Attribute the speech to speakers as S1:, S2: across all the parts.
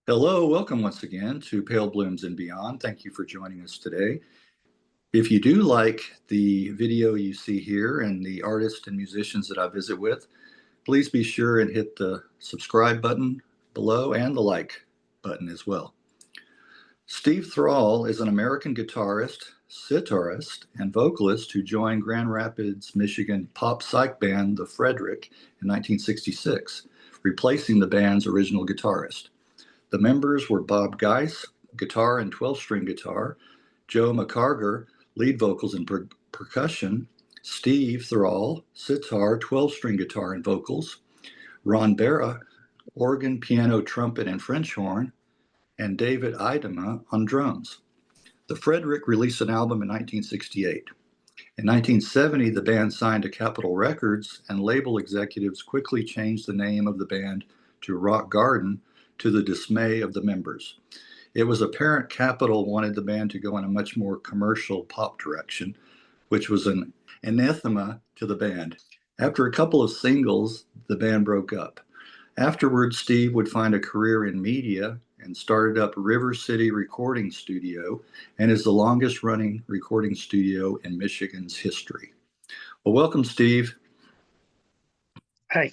S1: Hello, welcome once again to Pale Blooms and Beyond. Thank you for joining us today. If you do like the video you see here and the artists and musicians that I visit with, please be sure and hit the subscribe button below and the like button as well. Steve Thrall is an American guitarist, sitarist, and vocalist who joined Grand Rapids, Michigan pop psych band the Fredric in 1966, replacing the band's original guitarist. The members were Bob Geis, guitar and 12-string guitar, Joe McCargar, lead vocals and percussion, Steve Thrall, sitar, 12-string guitar and vocals, Ron Bera, organ, piano, trumpet, and French horn, and David Idema on drums. The Fredric released an album in 1968. In 1970, the band signed to Capitol Records, and label executives quickly changed the name of the band to Rock Garden, to the dismay of the members. It was apparent Capitol wanted the band to go in a much more commercial pop direction, which was an anathema to the band. After a couple of singles, the band broke up. Afterwards, Steve would find a career in media and started up River City Recording Studio, and is the longest running recording studio in Michigan's history. Well, welcome, Steve.
S2: Hi.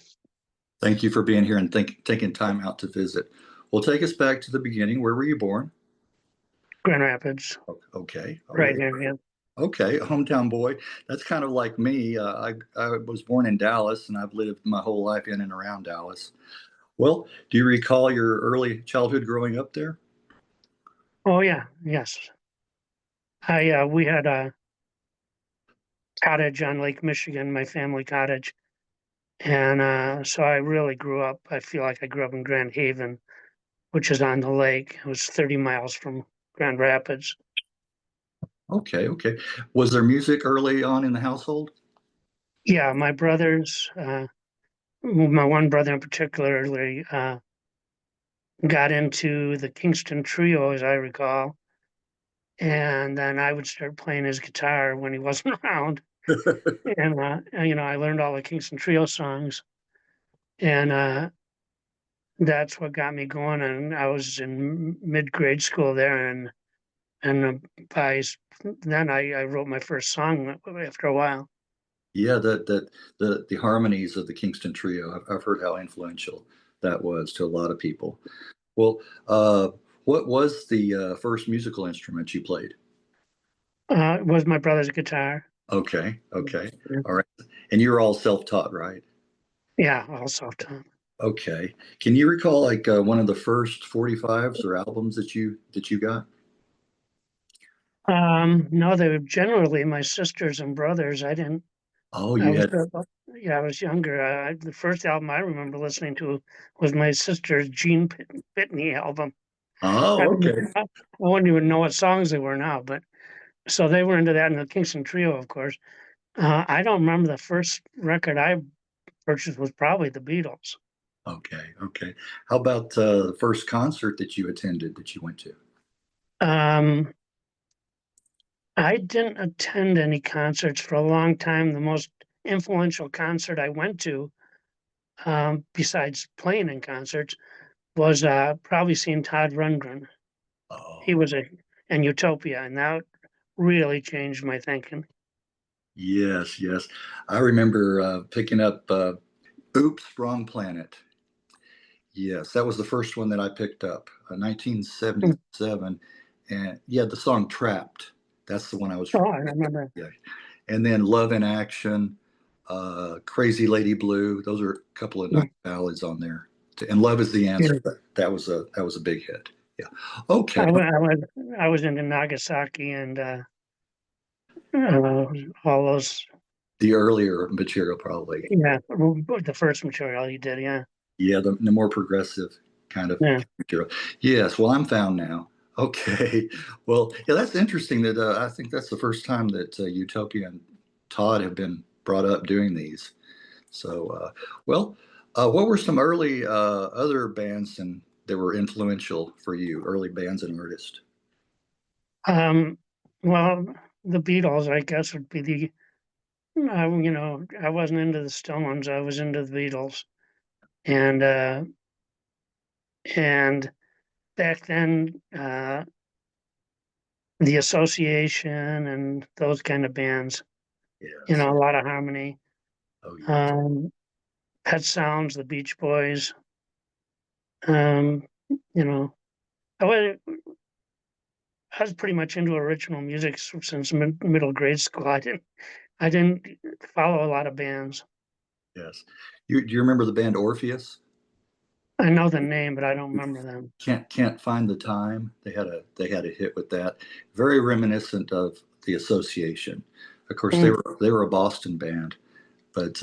S1: Thank you for being here and taking time out to visit. Well, take us back to the beginning. Where were you born?
S2: Grand Rapids.
S1: Okay.
S2: Right here, yeah.
S1: Okay, a hometown boy. That's kind of like me. I was born in Dallas, and I've lived my whole life in and around Dallas. Well, do you recall your early childhood growing up there?
S2: Oh yeah, yes. We had a cottage on Lake Michigan, my family cottage. And so I really grew up, I feel like I grew up in Grand Haven, which is on the lake. It was 30 miles from Grand Rapids.
S1: Okay. Was there music early on in the household?
S2: Yeah, my brothers, my one brother in particular, got into the Kingston Trio, as I recall. And then I would start playing his guitar when he wasn't around. And I learned all the Kingston Trio songs, and that's what got me going. And I was in mid-grade school there, and by then I wrote my first song after a while.
S1: Yeah, the harmonies of the Kingston Trio. I've heard how influential that was to a lot of people. Well, what was the first musical instrument you played?
S2: It was my brother's guitar.
S1: Okay. All right. And you're all self-taught, right?
S2: Yeah, all self-taught.
S1: Okay. Can you recall like one of the first 45s or albums that you got?
S2: No, they were generally my sisters and brothers. I didn't.
S1: Oh,
S2: I
S1: you
S2: was,
S1: had.
S2: I was younger. The first album I remember listening to was my sister's Gene Pitney album.
S1: Oh, okay.
S2: I wouldn't even know what songs they were now, but so they were into that, and the Kingston Trio, of course. I don't remember the first record I purchased was probably the Beatles.
S1: Okay. How about the first concert that you attended that you went to?
S2: I didn't attend any concerts for a long time. The most influential concert I went to, besides playing in concerts, was probably seeing Todd Rundgren.
S1: Oh,
S2: He was in Utopia, and that really changed my thinking.
S1: yes. I remember picking up Oops, Wrong Planet. Yes, that was the first one that I picked up, 1977. And yeah, the song Trapped. That's the one I was.
S2: Oh, I remember.
S1: Yeah. And then Love in Action, Crazy Lady Blue. Those are a couple of nice ballads on there. And Love is the Answer.
S2: Yeah.
S1: That was a big hit. Yeah. Okay.
S2: I was into Nagasaki and all those.
S1: The earlier material, probably.
S2: Yeah, the first material he did. Yeah.
S1: Yeah, the more progressive kind of material. Yes. Well, I'm found now. Okay. Well, yeah, that's interesting that I think that's the first time that Utopia and Todd have been brought up doing these. So, what were some early other bands that were influential for you, early bands and artists?
S2: Well, the Beatles, I guess, would be the. I wasn't into the Stones. I was into the Beatles, and back then, the Association and those kind of bands,
S1: Yes.
S2: a lot of harmony.
S1: Oh, yes.
S2: Um, Pet Sounds, the Beach Boys. Um, you know, I was, I was pretty much into original music since middle grade school. I didn't follow a lot of bands.
S1: Yes. Do you remember the band Orpheus?
S2: I know the name, but I don't remember them.
S1: Can't find the time. They had a hit with that. Very reminiscent of the Association. Of course, they
S2: Mm.
S1: were a Boston band, but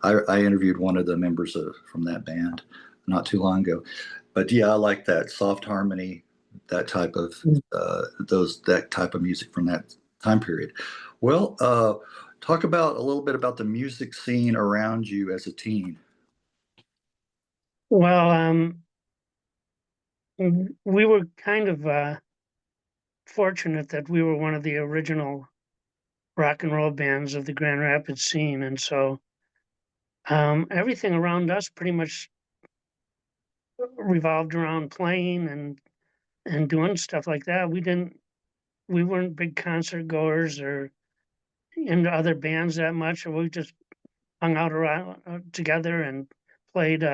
S1: I interviewed one of the members from that band not too long ago. But yeah, I like that soft harmony, that type of
S2: Mm.
S1: that type of music from that time period. Well, talk about a little bit about the music scene around you as a teen.
S2: Well, we were kind of fortunate that we were one of the original rock and roll bands of the Grand Rapids scene, and so everything around us pretty much revolved around playing and doing stuff like that. We weren't big concert goers or into other bands that much, or we just hung out around together and played.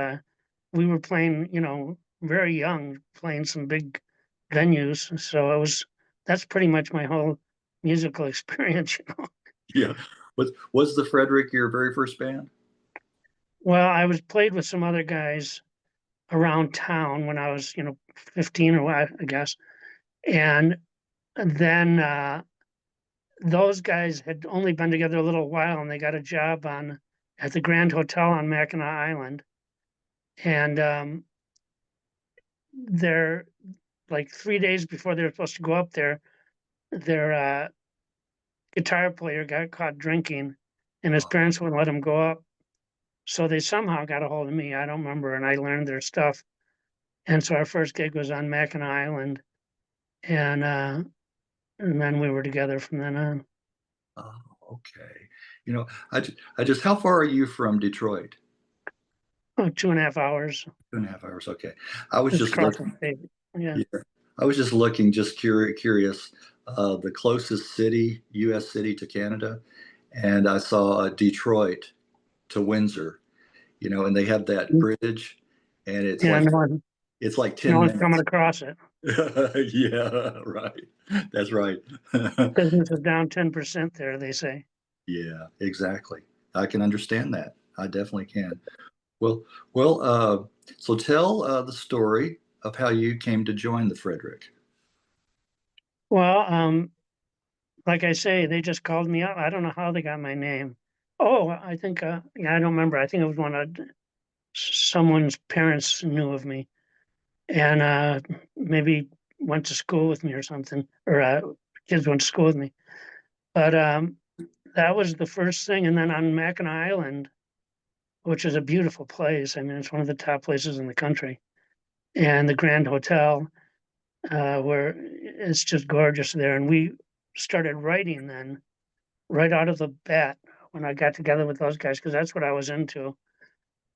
S2: We were playing, very young, playing some big venues. So that's pretty much my whole musical experience.
S1: Yeah. Was the Fredric your very first band?
S2: Well, I was played with some other guys around town when I was, 15 or what, I guess. And then those guys had only been together a little while and they got a job at the Grand Hotel on Mackinac Island. And they're like 3 days before they were supposed to go up there, their guitar player got caught drinking and his parents wouldn't let him go up. So they somehow got a hold of me. I don't remember. And I learned their stuff. And so our first gig was on Mackinac Island. And then we were together from then on.
S1: Oh, okay. I just, how far are you from Detroit?
S2: Oh, 2.5 hours.
S1: 2.5 hours. Okay. I was
S2: Just
S1: just
S2: across the
S1: looking.
S2: state. Yeah.
S1: Yeah, I was just looking, just curious. The closest city, U.S. city to Canada, and I saw Detroit to Windsor. And they have that bridge, and it's
S2: Yeah,
S1: like
S2: no
S1: it's like
S2: no
S1: 10
S2: one's coming
S1: minutes.
S2: across it.
S1: Yeah, right. That's right.
S2: Business is down 10% there, they say.
S1: Yeah, exactly. I can understand that. I definitely can. Well, well. So tell the story of how you came to join the Frederick.
S2: Well, like I say, they just called me up. I don't know how they got my name. Oh, I think, yeah, I don't remember. I think it was one of someone's parents knew of me and maybe went to school with me or something, or kids went to school with me. But that was the first thing. And then on Mackinac Island, which is a beautiful place. I mean, it's one of the top places in the country. And the Grand Hotel, where it's just gorgeous there. And we started writing then, right out of the bat, when I got together with those guys, because that's what I was into.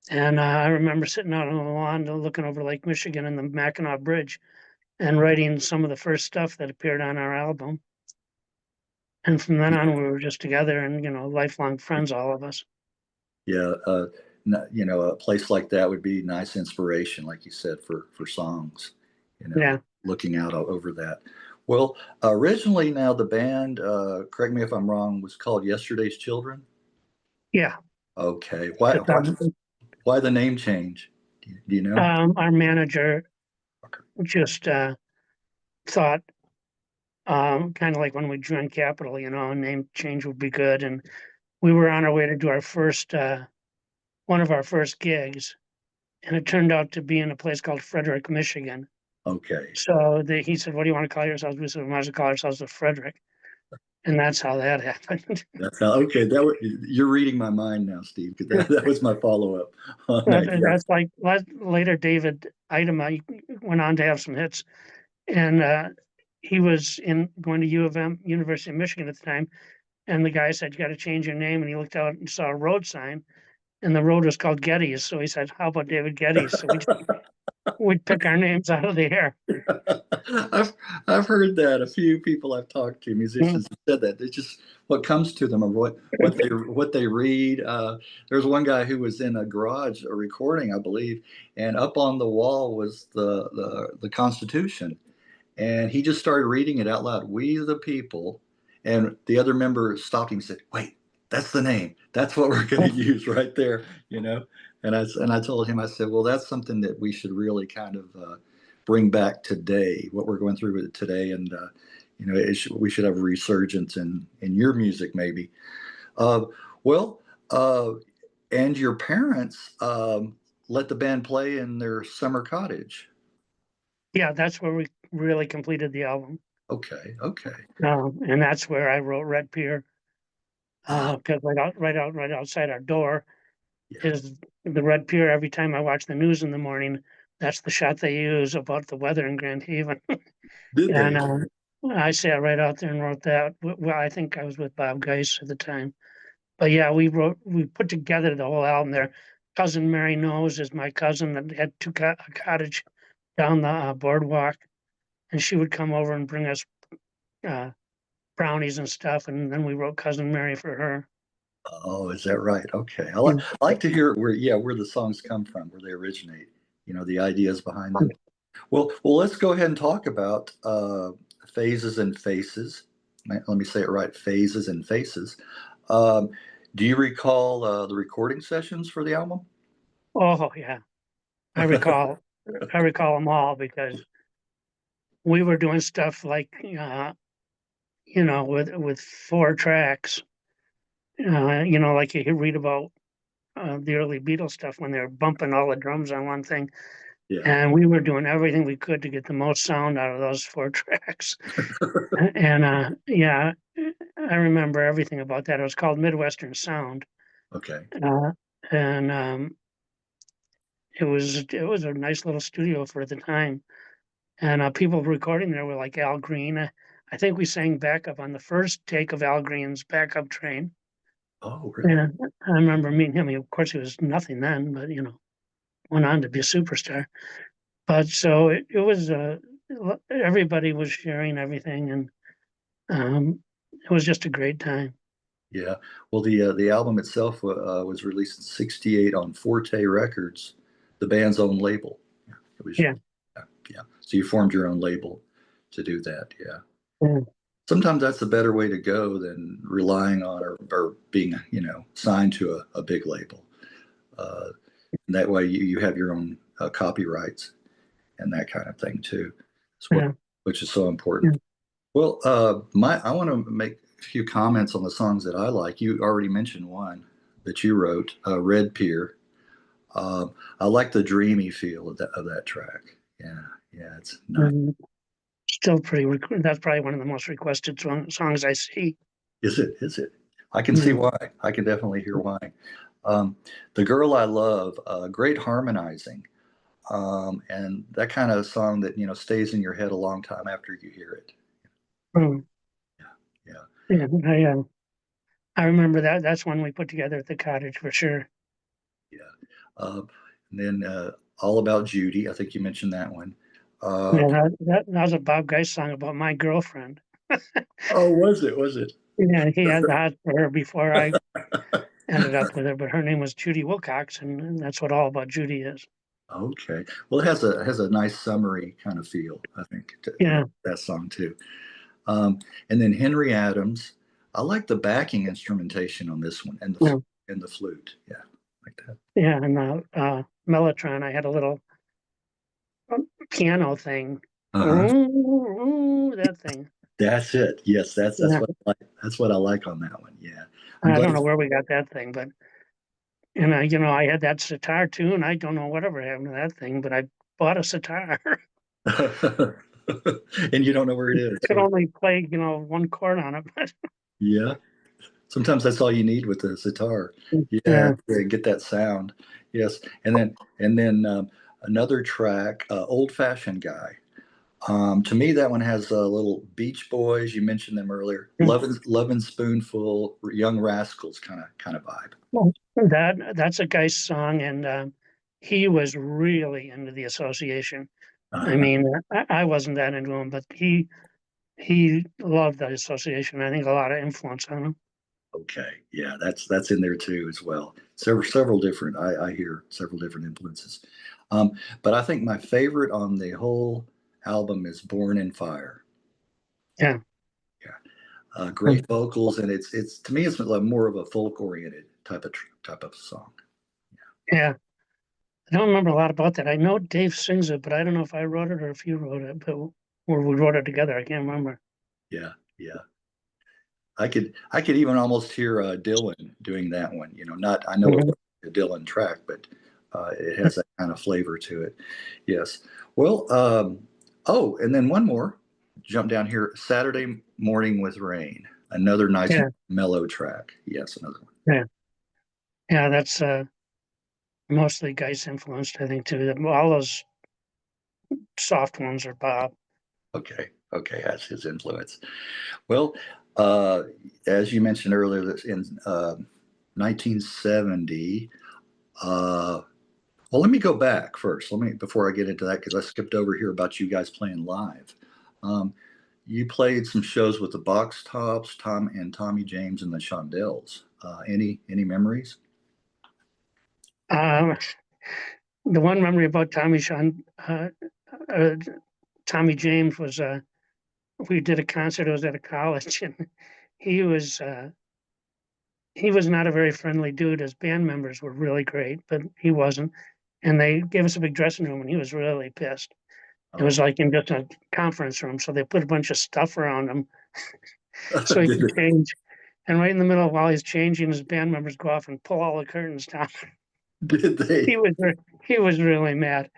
S2: And I remember sitting out on the lawn looking over Lake Michigan and the Mackinac Bridge and writing some of the first stuff that appeared on our album. And from then on, we were just together and, lifelong friends, all of us.
S1: Yeah, a place like that would be nice inspiration, like you said, for songs.
S2: Yeah.
S1: Looking out over that. Well, originally, now the band, correct me if I'm wrong, was called Yesterday's Children.
S2: Yeah.
S1: Okay, why
S2: But,
S1: why why the name change? Do you know?
S2: our manager
S1: Okay.
S2: just thought, kind of like when we joined Capitol, a name change would be good. And we were on our way to do our first, one of our first gigs, and it turned out to be in a place called Fredric, Michigan.
S1: Okay.
S2: So he said, "What do you want to call yourselves?" We said, "We might as well call ourselves the Fredric," and that's how that happened.
S1: That's how, okay. You're reading my mind now, Steve, because that was my follow up on that. Yeah.
S2: That's like later. David Idema went on to have some hits, and he was going to U of M, University of Michigan at the time. And the guy said, "You got to change your name." And he looked out and saw a road sign, and the road was called Geddes. So he said, "How about David Geddes?" So we'd pick our names out of the air.
S1: I've heard that. A few people I've talked to,
S2: Mm.
S1: musicians, have said that. It's just what comes to them or what they read. There's one guy who was in a garage, a recording, I believe, and up on the wall was the Constitution, and he just started reading it out loud. We the people, and the other member stopped him and said, "Wait, that's the name. That's what we're going to use right there." You know, and I told him, I said, "Well, that's something that we should really kind of bring back today. What we're going through with it today, and you know, we should have a resurgence in your music, maybe." Uh, well, uh, and your parents let the band play in their summer cottage.
S2: Yeah, that's where we really completed the album.
S1: Okay, okay.
S2: And that's where I wrote Red Pier,
S1: Ah,
S2: because right outside our door
S1: yeah.
S2: is the Red Pier. Every time I watch the news in the morning, that's the shot they use about the weather in Grand Haven.
S1: Did
S2: And
S1: they?
S2: I sat right out there and wrote that. Well, I think I was with Bob Geis at the time. But yeah, we put together the whole album there. Cousin Mary Knows is my cousin that had a cottage down the boardwalk, and she would come over and bring us uh, brownies and stuff, and then we wrote Cousin Mary for her.
S1: Oh, is that right? Okay.
S2: Yeah.
S1: I like to hear where the songs come from, where they originate, you know, the ideas behind them. Well, let's go ahead and talk about phases and faces. Let me say it right, phases and faces. Um, do you recall the recording sessions for the album?
S2: Oh yeah, I recall. I recall them all because we were doing stuff like with 4 tracks. Like you read about the early Beatles stuff when they were bumping all the drums on one thing,
S1: Yeah.
S2: and we were doing everything we could to get the most sound out of those 4 tracks. And yeah, I remember everything about that. It was called Midwestern Sound,
S1: Okay.
S2: uh, and it was a nice little studio for the time. And people recording there were like Al Green. I think we sang backup on the first take of Al Green's Backup Train.
S1: Oh, really?
S2: And I remember meeting him. Of course, he was nothing then, but went on to be a superstar. But so it was everybody was sharing everything, and it was just a great time.
S1: Yeah. Well, the album itself was released in '68 on Forte Records, the band's own label. It was,
S2: Yeah,
S1: yeah, yeah. So you formed your own label to do that. Yeah.
S2: yeah,
S1: Sometimes that's a better way to go than relying on or being, you know, signed to a big label. Uh, and that way you have your own copyrights and that kind of thing too,
S2: yeah,
S1: which is so
S2: yeah.
S1: important. Well, I want to make a few comments on the songs that I like. You already mentioned one that you wrote, Red Pier. I like the dreamy feel of that track. Yeah, yeah, it's nice.
S2: And still pretty. That's probably one of the most requested songs I see.
S1: Is it? Is it? I can see
S2: Yeah.
S1: why. I can definitely hear why. Um, the Girl I Love, great harmonizing, and that kind of song that you know stays in your head a long time after you hear it.
S2: Mm.
S1: Yeah,
S2: Yeah, I remember that. That's one we put together at the cottage for sure.
S1: yeah. And then All About Judy. I think you mentioned that one. Uh,
S2: Yeah, that was a Bob Geis song about my girlfriend.
S1: oh, was it? Was it?
S2: Yeah, he had the hots for her before I ended up with her, but her name was Judy Wilcox, and that's what All About Judy is.
S1: Okay. Well, it has a nice summery kind of feel. I think
S2: Yeah,
S1: that song too. And then Henry Adams. I like the backing instrumentation on this one
S2: yeah,
S1: and the flute. Yeah, like that.
S2: yeah. And Mellotron, I had a little piano thing.
S1: Uh-huh.
S2: Ooh, that thing.
S1: That's it. Yes, that's
S2: Yeah,
S1: what I like. That's what I like on that one. Yeah, I'm
S2: I don't
S1: glad.
S2: know where we got that thing, but I had that sitar too, and I don't know whatever happened to that thing, but I bought a sitar.
S1: And you don't know where it is.
S2: Could only play, one chord on it, but
S1: Yeah. Sometimes that's all you need with the sitar. Yeah,
S2: yeah.
S1: to get that sound. Yes, and then another track, "Old Fashioned Guy." To me, that one has a little Beach Boys. You mentioned them earlier. Lovin' Spoonful, Young Rascals kind of vibe.
S2: Well, that's a guy's song, and he was really into the association. I
S1: Uh,
S2: mean, I wasn't that into him, but he loved the association. I think a lot of influence on him.
S1: okay, yeah, that's in there too as well. Several different. I hear several different influences, um, but I think my favorite on the whole album is "Born in Fire."
S2: Yeah.
S1: Yeah, great vocals, and it's to me it's like more of a folk oriented type of song.
S2: Yeah. I don't remember a lot about that. I know Dave sings it, but I don't know if I wrote it or if you wrote it, but or we wrote it together. I can't remember.
S1: Yeah, yeah. I could even almost hear Dylan doing that one. You know, not I know it
S2: Mhm.
S1: wasn't a Dylan track, but it has that kind of flavor to it. Yes. Well, oh, and then one more. Jump down here. Saturday Morning with Rain. Another nice
S2: Yeah.
S1: mellow track. Yes, another one.
S2: Yeah. Yeah. That's mostly Geis influenced, I think, too. All those soft ones are Bob.
S1: Okay. Okay, that's his influence. Well, uh, as you mentioned earlier, that in 1970. Uh, well, let me go back first. Let me before I get into that because I skipped over here about you guys playing live. Um, you played some shows with the Box Tops, Tom and Tommy James and the Shondells. Any memories?
S2: Um, the one memory about uh, Tommy James was we did a concert. It was at a college, and he was uh, he was not a very friendly dude. His band members were really great, but he wasn't. And they gave us a big dressing room, and he was really pissed. It
S1: Oh,
S2: was like in just a conference room, so they put a bunch of stuff around him so he
S1: did
S2: could
S1: they?
S2: change. And right in the middle, while he's changing, his band members go off and pull all the curtains down.
S1: Did
S2: he
S1: they?
S2: was he was really mad,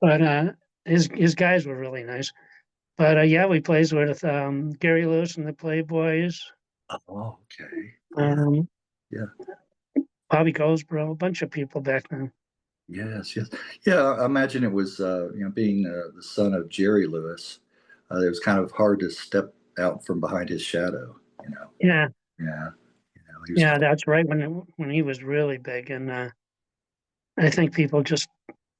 S2: but his guys were really nice. But yeah, we plays with Gary Lewis and the Playboys,
S1: Oh, okay. Yeah,
S2: um,
S1: yeah.
S2: Bobby Goldsboro, a bunch of people back then.
S1: Yes, yes. Yeah, I imagine it was, being the son of Jerry Lewis, it was kind of hard to step out from behind his shadow, you know.
S2: Yeah,
S1: Yeah, he was
S2: yeah, that's right. When he was really big, and I think people just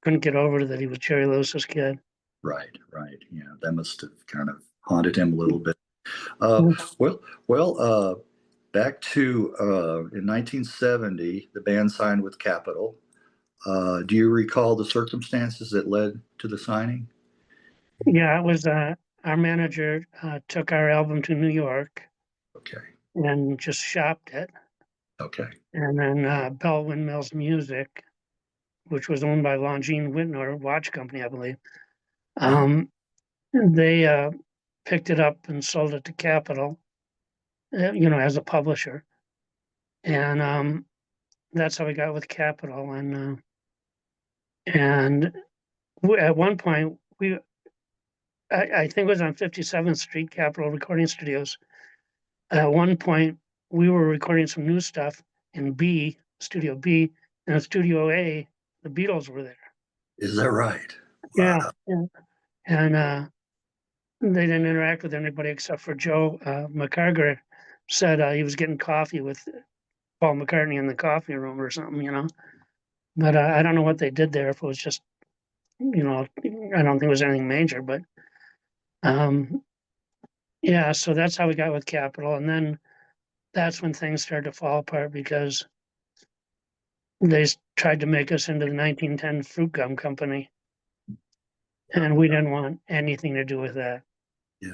S2: couldn't get over that he was Jerry Lewis's kid.
S1: right, right. Yeah, that must have kind of haunted him a little bit. Uh,
S2: Mm.
S1: well, well, back to in 1970, the band signed with Capitol. Do you recall the circumstances that led to the signing?
S2: Yeah, it was our manager took our album to New York
S1: Okay,
S2: and just shopped it,
S1: okay.
S2: and then Bell Windmills Music, which was owned by Longines Whitnor Watch Company, I believe.
S1: Uh,
S2: Um, they picked it up and sold it to Capitol, as a publisher, and that's how we got with Capitol. And at one point, I think it was on 57th Street, Capitol Recording Studios. At one point, we were recording some new stuff in Studio B, and in Studio A, the Beatles were there.
S1: is that right? Wow.
S2: Yeah, yeah. And they didn't interact with anybody except for Joe McCargar. Said he was getting coffee with Paul McCartney in the coffee room or something. But I don't know what they did there. If it was just, I don't think it was anything major. But um, yeah, so that's how we got with Capitol, and then that's when things started to fall apart because they tried to make us into the 1910 Fruit Gum Company,
S1: Yeah,
S2: and we didn't want anything to do with that.
S1: yeah,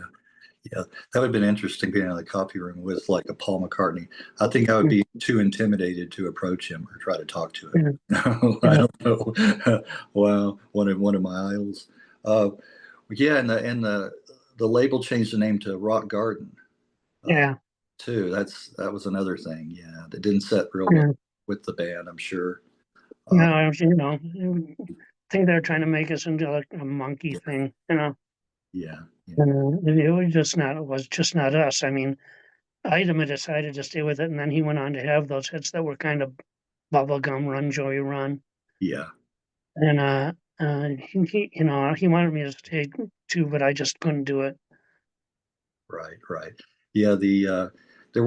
S1: yeah. That would have been interesting being in the coffee room with like a Paul McCartney. I think I would be too intimidated to approach him or try to talk to him.
S2: Yeah,
S1: I
S2: yeah,
S1: don't know. Wow, one of my idols. Uh, yeah, and the label changed the name to Rock Garden uh,
S2: yeah.
S1: too. That was another thing. Yeah, that didn't set real well
S2: Yeah.
S1: with the band, I'm sure. Uh,
S2: No, I think they're trying to make us into like a monkey thing.
S1: yeah, yeah,
S2: And it was just not us. I mean, Idema decided to stay with it, and then he went on to have those hits that were kind of bubblegum, Run Joey Run.
S1: yeah.
S2: And he wanted me to stay too, but I just couldn't do it.
S1: Right, right. Yeah, the There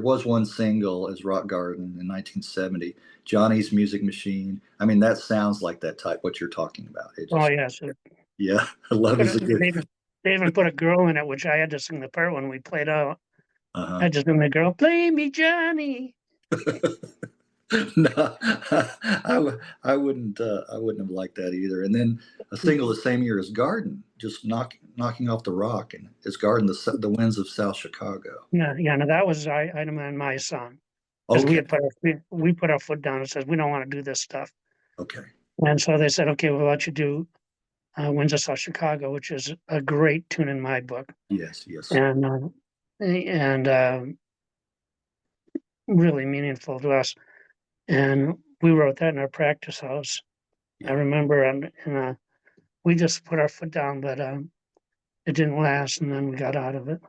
S1: was one single as Rock Garden in 1970, Johnny's Music Machine. I mean, that sounds like that type, what you're talking about. It
S2: Oh,
S1: just,
S2: yes.
S1: yeah, Love is a good,
S2: They even put a girl in it, which I had to sing the part when we played out.
S1: uh-huh.
S2: I just sing the girl, play me, Johnny.
S1: No, I wouldn't have liked that either. And then a single the same year as Garden, just knocking off the rock, and it's Garden, the Winds of South Chicago.
S2: Yeah, yeah. No, that was Idema and my song. Because
S1: Okay,
S2: we put our foot down and says we don't want to do this stuff.
S1: okay,
S2: And so they said, okay, we'll let you do Winds of South Chicago, which is a great tune in my book.
S1: yes, yes,
S2: And really meaningful to us. And we wrote that in our practice house.
S1: yeah.
S2: I remember, and we just put our foot down, but it didn't last, and then we got out of it.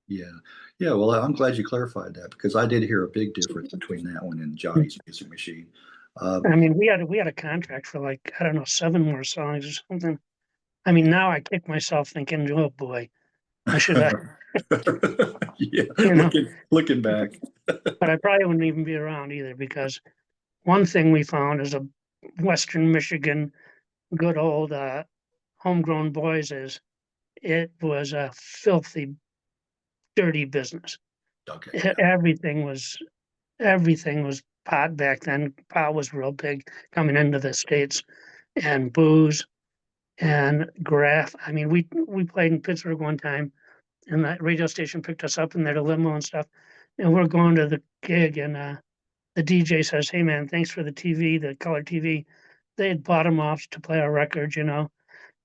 S1: Yeah. Yeah. Well, I'm glad you clarified that because I did hear a big difference between that one and Johnny's Music Machine.
S2: I mean, we had a contract for like, I don't know, 7 more songs or something. I mean, now I kick myself thinking, oh boy, I should have,
S1: Yeah.
S2: you know,
S1: Looking back.
S2: but I probably wouldn't even be around either because one thing we found is a Western Michigan, good old homegrown boys is it was a filthy, dirty business.
S1: Okay.
S2: E- Everything was everything was pot back then. Pot was real big coming into the States, and booze and graft. I mean, we played in Pittsburgh one time, and that radio station picked us up in their limo and stuff. And we're going to the gig, and the DJ says, "Hey man, thanks for the TV, the color TV." They had bought them off to play our record, you know.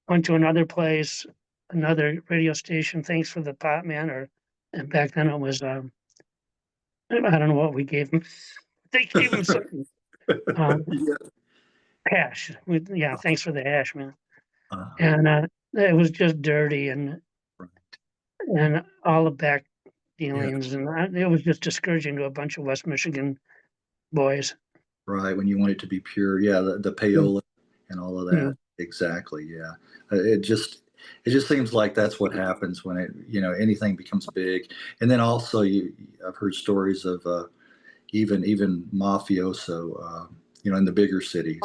S2: Went to another place, another radio station. Thanks for the pot, man. And back then it was I don't know what we gave them. They gave them something.
S1: Yeah.
S2: Hash. Yeah, thanks for the hash, man.
S1: Uh,
S2: And it was just dirty
S1: right.
S2: and all the back
S1: Yeah.
S2: dealings, and it was just discouraging to a bunch of West Michigan boys.
S1: Right. When you want it to be pure. Yeah. The
S2: Mm,
S1: payola and all of
S2: yeah.
S1: that. Exactly. Yeah. It just seems like that's what happens when anything becomes big. And then also I've heard stories of even mafioso, in the bigger cities.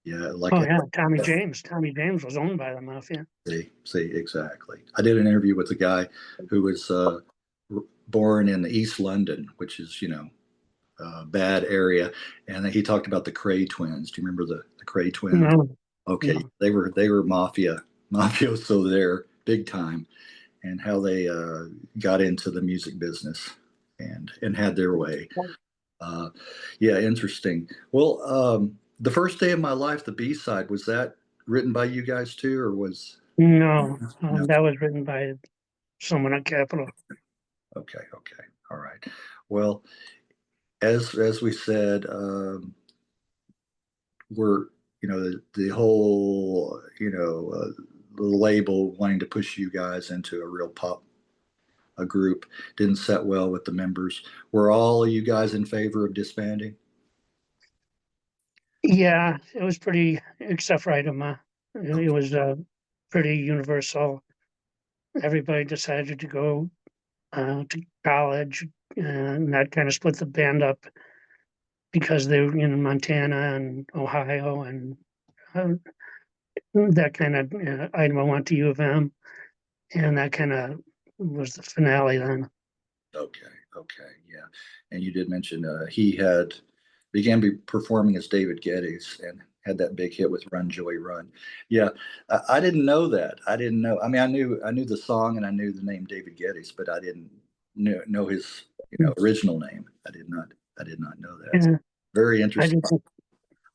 S1: Yeah, like
S2: Oh yeah, Tommy James. Tommy James was owned by the mafia.
S1: see exactly. I did an interview with a guy who was born in East London, which is a bad area, and he talked about the Cray twins. Do you remember the Cray twins?
S2: No,
S1: Okay,
S2: no.
S1: they were mafioso there, big time, and how they got into the music business and had their way. Uh, yeah, interesting. Well, the first day of my life, the B side, was that written by you guys too, or was
S2: No,
S1: no?
S2: that was written by someone at Capitol.
S1: Okay, okay, all right. Well, as we said, we're the whole the label wanting to push you guys into a real pop a group didn't set well with the members. Were all of you guys in favor of disbanding?
S2: Yeah, it was pretty, except for Idema. It was pretty universal. Everybody decided to go to college, and that kind of split the band up because they were in Montana and Ohio, and uh, that kind of Idema went to U of M, and that kind of was the finale then.
S1: Okay, okay, yeah. And you did mention he had began performing as David Geddes and had that big hit with "Run Joey Run." Yeah, I didn't know that. I didn't know. I mean, I knew the song and I knew the name David Geddes, but I didn't know his original name. I did not know that.
S2: Yeah,
S1: Very
S2: I
S1: interesting.
S2: did.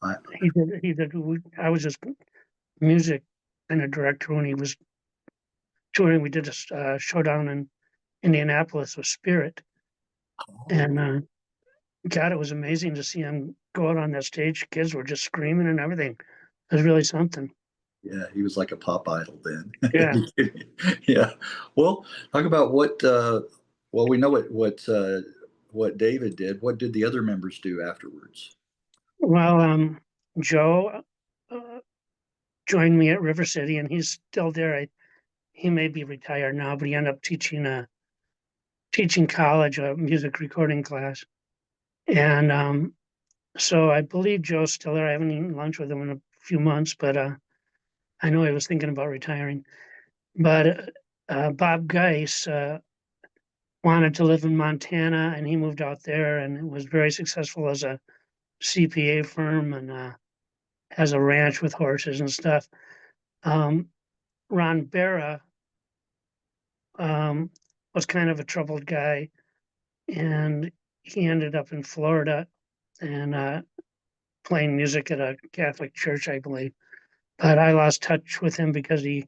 S1: I,
S2: He did. I was just music kind of director when he was touring. We did a showdown in Indianapolis with Spirit,
S1: oh,
S2: and God, it was amazing to see him go out on that stage. Kids were just screaming and everything. It was really something.
S1: yeah, he was like a pop idol then.
S2: Yeah.
S1: Yeah. Well, talk about what. Well, we know what David did. What did the other members do afterwards?
S2: Well, Joe uh, joined me at River City, and he's still there. He may be retired now, but he ended up teaching teaching college a music recording class. And so I believe Joe's still there. I haven't eaten lunch with him in a few months, but I know he was thinking about retiring. But Bob Geis wanted to live in Montana, and he moved out there and was very successful as a CPA firm and has a ranch with horses and stuff. Ron Bera was kind of a troubled guy, and he ended up in Florida and playing music at a Catholic church, I believe. But I lost touch with him because he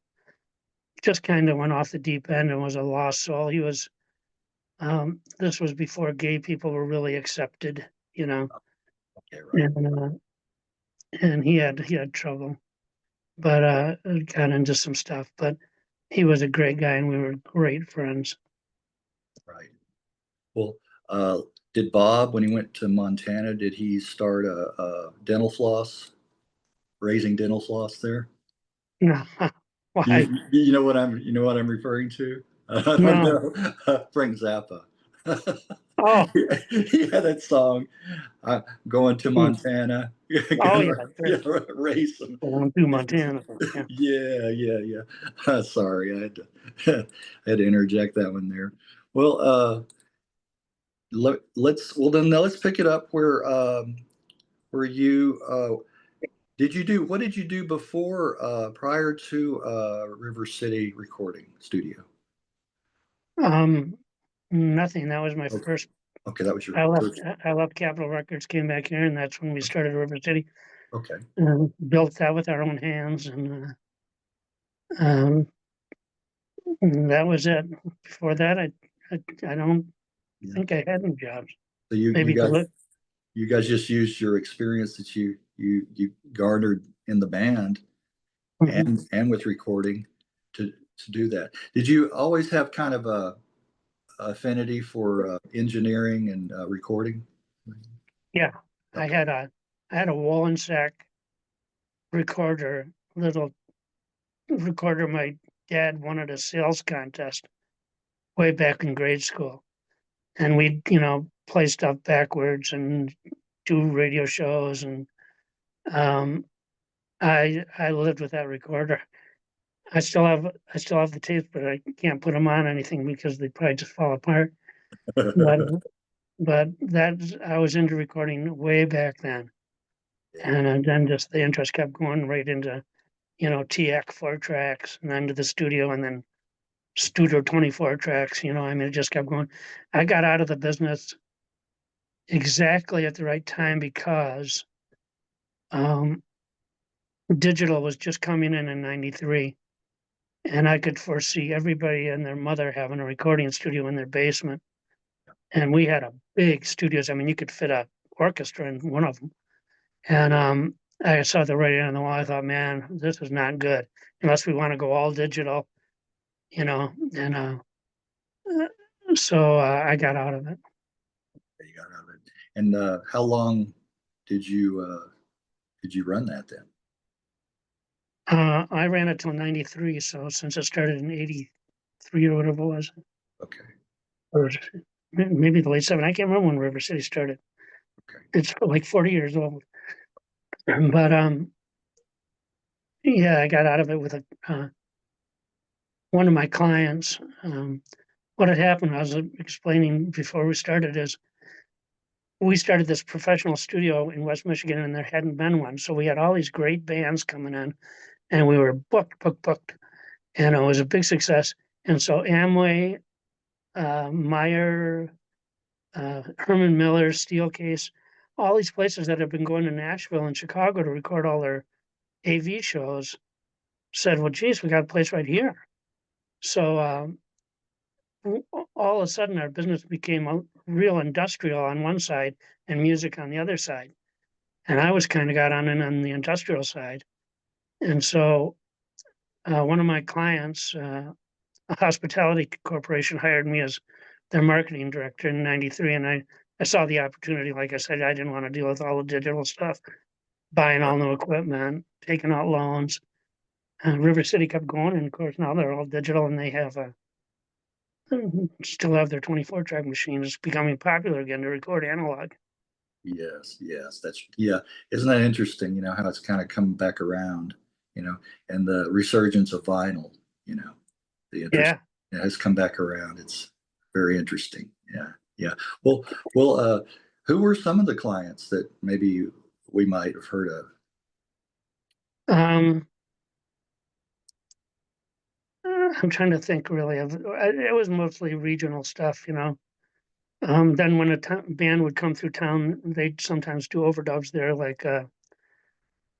S2: just kind of went off the deep end and was a lost soul. He was, this was before gay people were really accepted, you know,
S1: Okay, right.
S2: and he had trouble, but got into some stuff. But he was a great guy, and we were great friends.
S1: Right. Well, did Bob, when he went to Montana, did he start a dental floss, raising dental floss there?
S2: No, why?
S1: You know what I'm referring to? I don't
S2: No.
S1: know. Frank Zappa.
S2: Oh,
S1: He had that song, going to
S2: hmm.
S1: Montana,
S2: Oh yeah,
S1: gonna,
S2: sure.
S1: raise some.
S2: Going through Montana. Yeah.
S1: Yeah, yeah, yeah. Sorry, I had to I had to interject that one there. Well, let's pick it up where you what did you do before prior to River City Recording Studio?
S2: Um, Nothing. That was my
S1: Okay,
S2: first.
S1: okay, that was your
S2: I left.
S1: first.
S2: I left Capitol Records, came back here, and that's when we started River City.
S1: Okay,
S2: Built that with our own hands, um, and that was it. Before that, I don't
S1: yeah.
S2: think I had any jobs.
S1: So you
S2: Maybe to look.
S1: you guys just used your experience that you garnered in the band
S2: Mhm.
S1: and with recording to do that. Did you always have kind of a affinity for engineering and recording?
S2: Yeah, I
S1: Okay.
S2: had a I had a Wallensack recorder, little recorder. My dad won at a sales contest way back in grade school, and we'd play stuff backwards and do radio shows, and um, I lived with that recorder. I still have the tapes, but I can't put them on anything because they probably just fall apart. But that I was into recording way back then,
S1: Yeah.
S2: and then just the interest kept going right into TX 4 tracks, and then to the studio, and then Studio 24 tracks. I mean, it just kept going. I got out of the business exactly at the right time because um, digital was just coming in '93, and I could foresee everybody and their mother having a recording studio in their basement. And we had a big studios. I mean, you could fit a orchestra in one of them. And I saw the writing on the wall. I thought, man, this is not good unless we want to go all digital, And so I got out of it.
S1: You got out of it. And how long did you run that then?
S2: I ran it till '93. So since it started in '83 or whatever it was,
S1: Okay.
S2: or maybe the late '70s. I can't remember when River City started.
S1: Okay.
S2: It's like 40 years old. But yeah, I got out of it with one of my clients. What had happened, I was explaining before we started, is we started this professional studio in West Michigan, and there hadn't been one. So we had all these great bands coming in, and we were booked, and it was a big success. And so Amway, Meyer, Herman Miller, Steelcase, all these places that have been going to Nashville and Chicago to record all their AV shows said, well, geez, we got a place right here. So all of a sudden, our business became a real industrial on one side and music on the other side. And I was kind of got on in on the industrial side. And so one of my clients, a hospitality corporation, hired me as their marketing director in '93. And I saw the opportunity. Like I said, I didn't want to deal with all the digital stuff, buying all new equipment, taking out loans. River City kept going. And of course, now they're all digital, and they have still have their 24-track machines. It's becoming popular again to record analog.
S1: Yes, yes, yeah. Isn't that interesting? How it's kind of come back around. And the resurgence of vinyl. The interest
S2: Yeah.
S1: has come back around. It's very interesting. Yeah, yeah. Well. Who were some of the clients that maybe we might have heard of?
S2: I'm trying to think really of it was mostly regional stuff. Then when a band would come through town, they'd sometimes do overdubs there. Like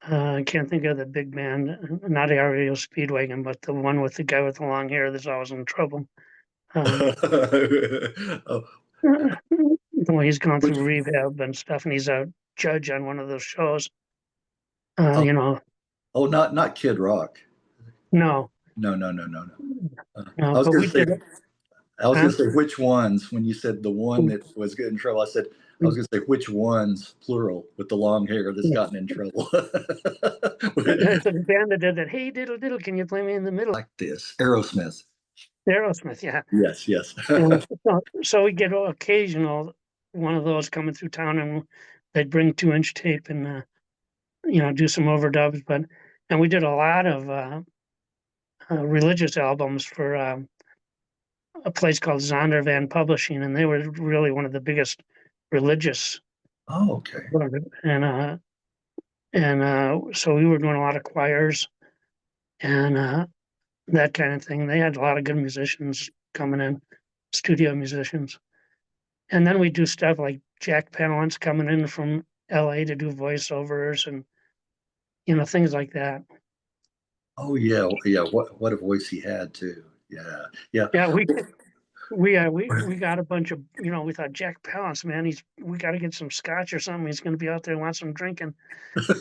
S2: I can't think of the big band, not Aerial Speedwagon, but the one with the guy with the long hair that's always in trouble.
S1: Oh,
S2: Well, he's gone
S1: which,
S2: through rehab and stuff, and he's a judge on one of those shows.
S1: oh,
S2: You know,
S1: oh, not Kid Rock.
S2: no,
S1: No, no, no, no, no.
S2: no,
S1: I was
S2: but
S1: going
S2: we
S1: to say,
S2: did it.
S1: I was
S2: Huh?
S1: going to say which ones when you said the one that was getting in trouble. I was going to say which ones, plural, with the long hair that's gotten in trouble.
S2: It's a band that did that. Hey, diddle diddle, can you play me in the middle?
S1: Like this, Aerosmith.
S2: Aerosmith, yeah.
S1: Yes, yes.
S2: And so we get occasional one of those coming through town, and they'd bring 2-inch tape and do some overdubs. And we did a lot of religious albums for a place called Zondervan Publishing, and they were really one of the biggest religious.
S1: Oh, okay.
S2: And so we were doing a lot of choirs and that kind of thing. They had a lot of good musicians coming in, studio musicians. And then we do stuff like Jack Palance coming in from LA to do voiceovers and things like that.
S1: Oh yeah, yeah. What a voice he had too. Yeah, yeah.
S2: Yeah, we got a bunch of we thought Jack Palance, man, we got to get some scotch or something. He's going to be out there want some drinking.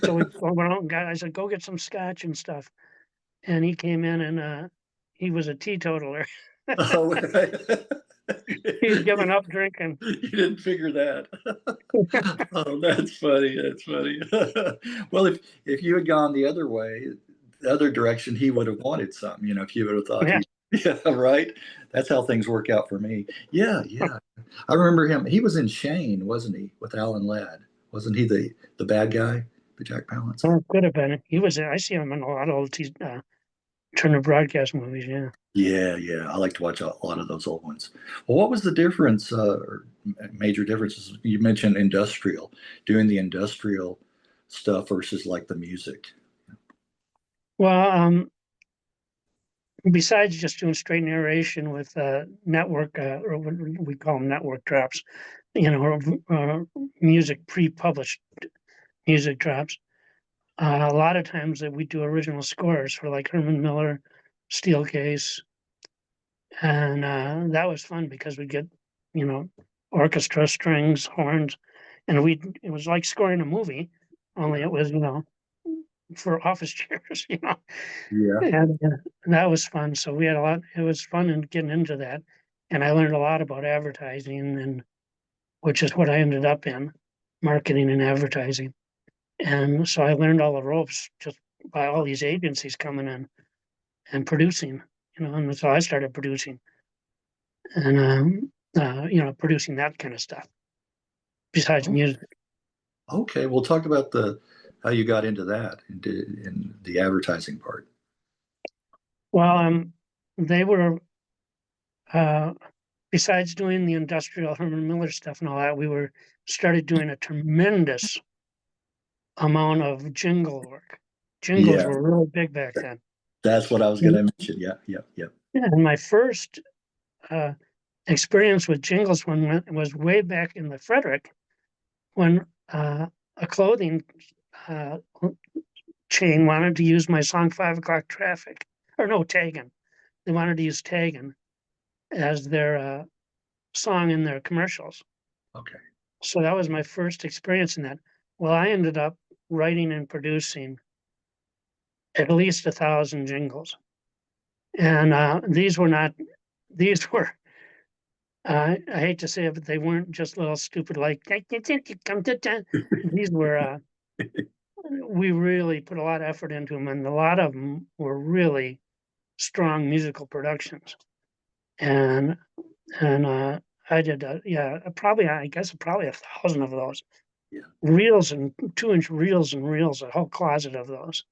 S2: So we went out and I said, go get some scotch and stuff. And he came in and he was a teetotaler.
S1: Oh,
S2: He's given up drinking.
S1: You didn't figure that. Oh, that's funny. That's funny. Well, if you had gone the other way, the other direction, he would have wanted something. If you would have thought
S2: Yeah.
S1: yeah, right. That's how things work out for me. Yeah, yeah. I remember him. He was in Shane, wasn't he, with Alan Ladd? Wasn't he the bad guy, the Jack Palance?
S2: Oh, could have been. He was. I see him in a lot of old Turner Broadcast movies. Yeah.
S1: Yeah, yeah. I like to watch a lot of those old ones. Well, what was the difference, or major differences? You mentioned industrial, doing the industrial stuff versus like the music.
S2: Well, besides just doing straight narration with network, or what we call them network drops, or music pre-published music drops. A lot of times that we do original scores for like Herman Miller, Steelcase, and that was fun because we get orchestra, strings, horns, and it was like scoring a movie, only it was for office chairs,
S1: Yeah.
S2: and that was fun. So we had a lot. It was fun in getting into that, and I learned a lot about advertising, and which is what I ended up in, marketing and advertising. And so I learned all the ropes just by all these agencies coming in and producing, and so I started producing and producing that kind of stuff besides music.
S1: Okay. We'll talk about how you got into that, in the advertising part.
S2: Well, they were besides doing the industrial Herman Miller stuff and all that, we started doing a tremendous amount of jingle work. Jingles
S1: Yeah,
S2: were really big back then.
S1: that's what I was going to mention. Yeah, yeah, yeah.
S2: And my first experience with jingles was way back in the Fredric when a clothing chain wanted to use my song 5 O'Clock Traffic, or no, Taggin. They wanted to use Taggin as their song in their commercials.
S1: Okay.
S2: So that was my first experience in that. Well, I ended up writing and producing at least 1,000 jingles. And these were, I hate to say it, but they weren't just little stupid like, these were, we really put a lot of effort into them, and a lot of them were really strong musical productions. and I did probably, I guess probably 1,000 of those
S1: Yeah.
S2: reels, and 2-inch reels and reels, a whole closet of those,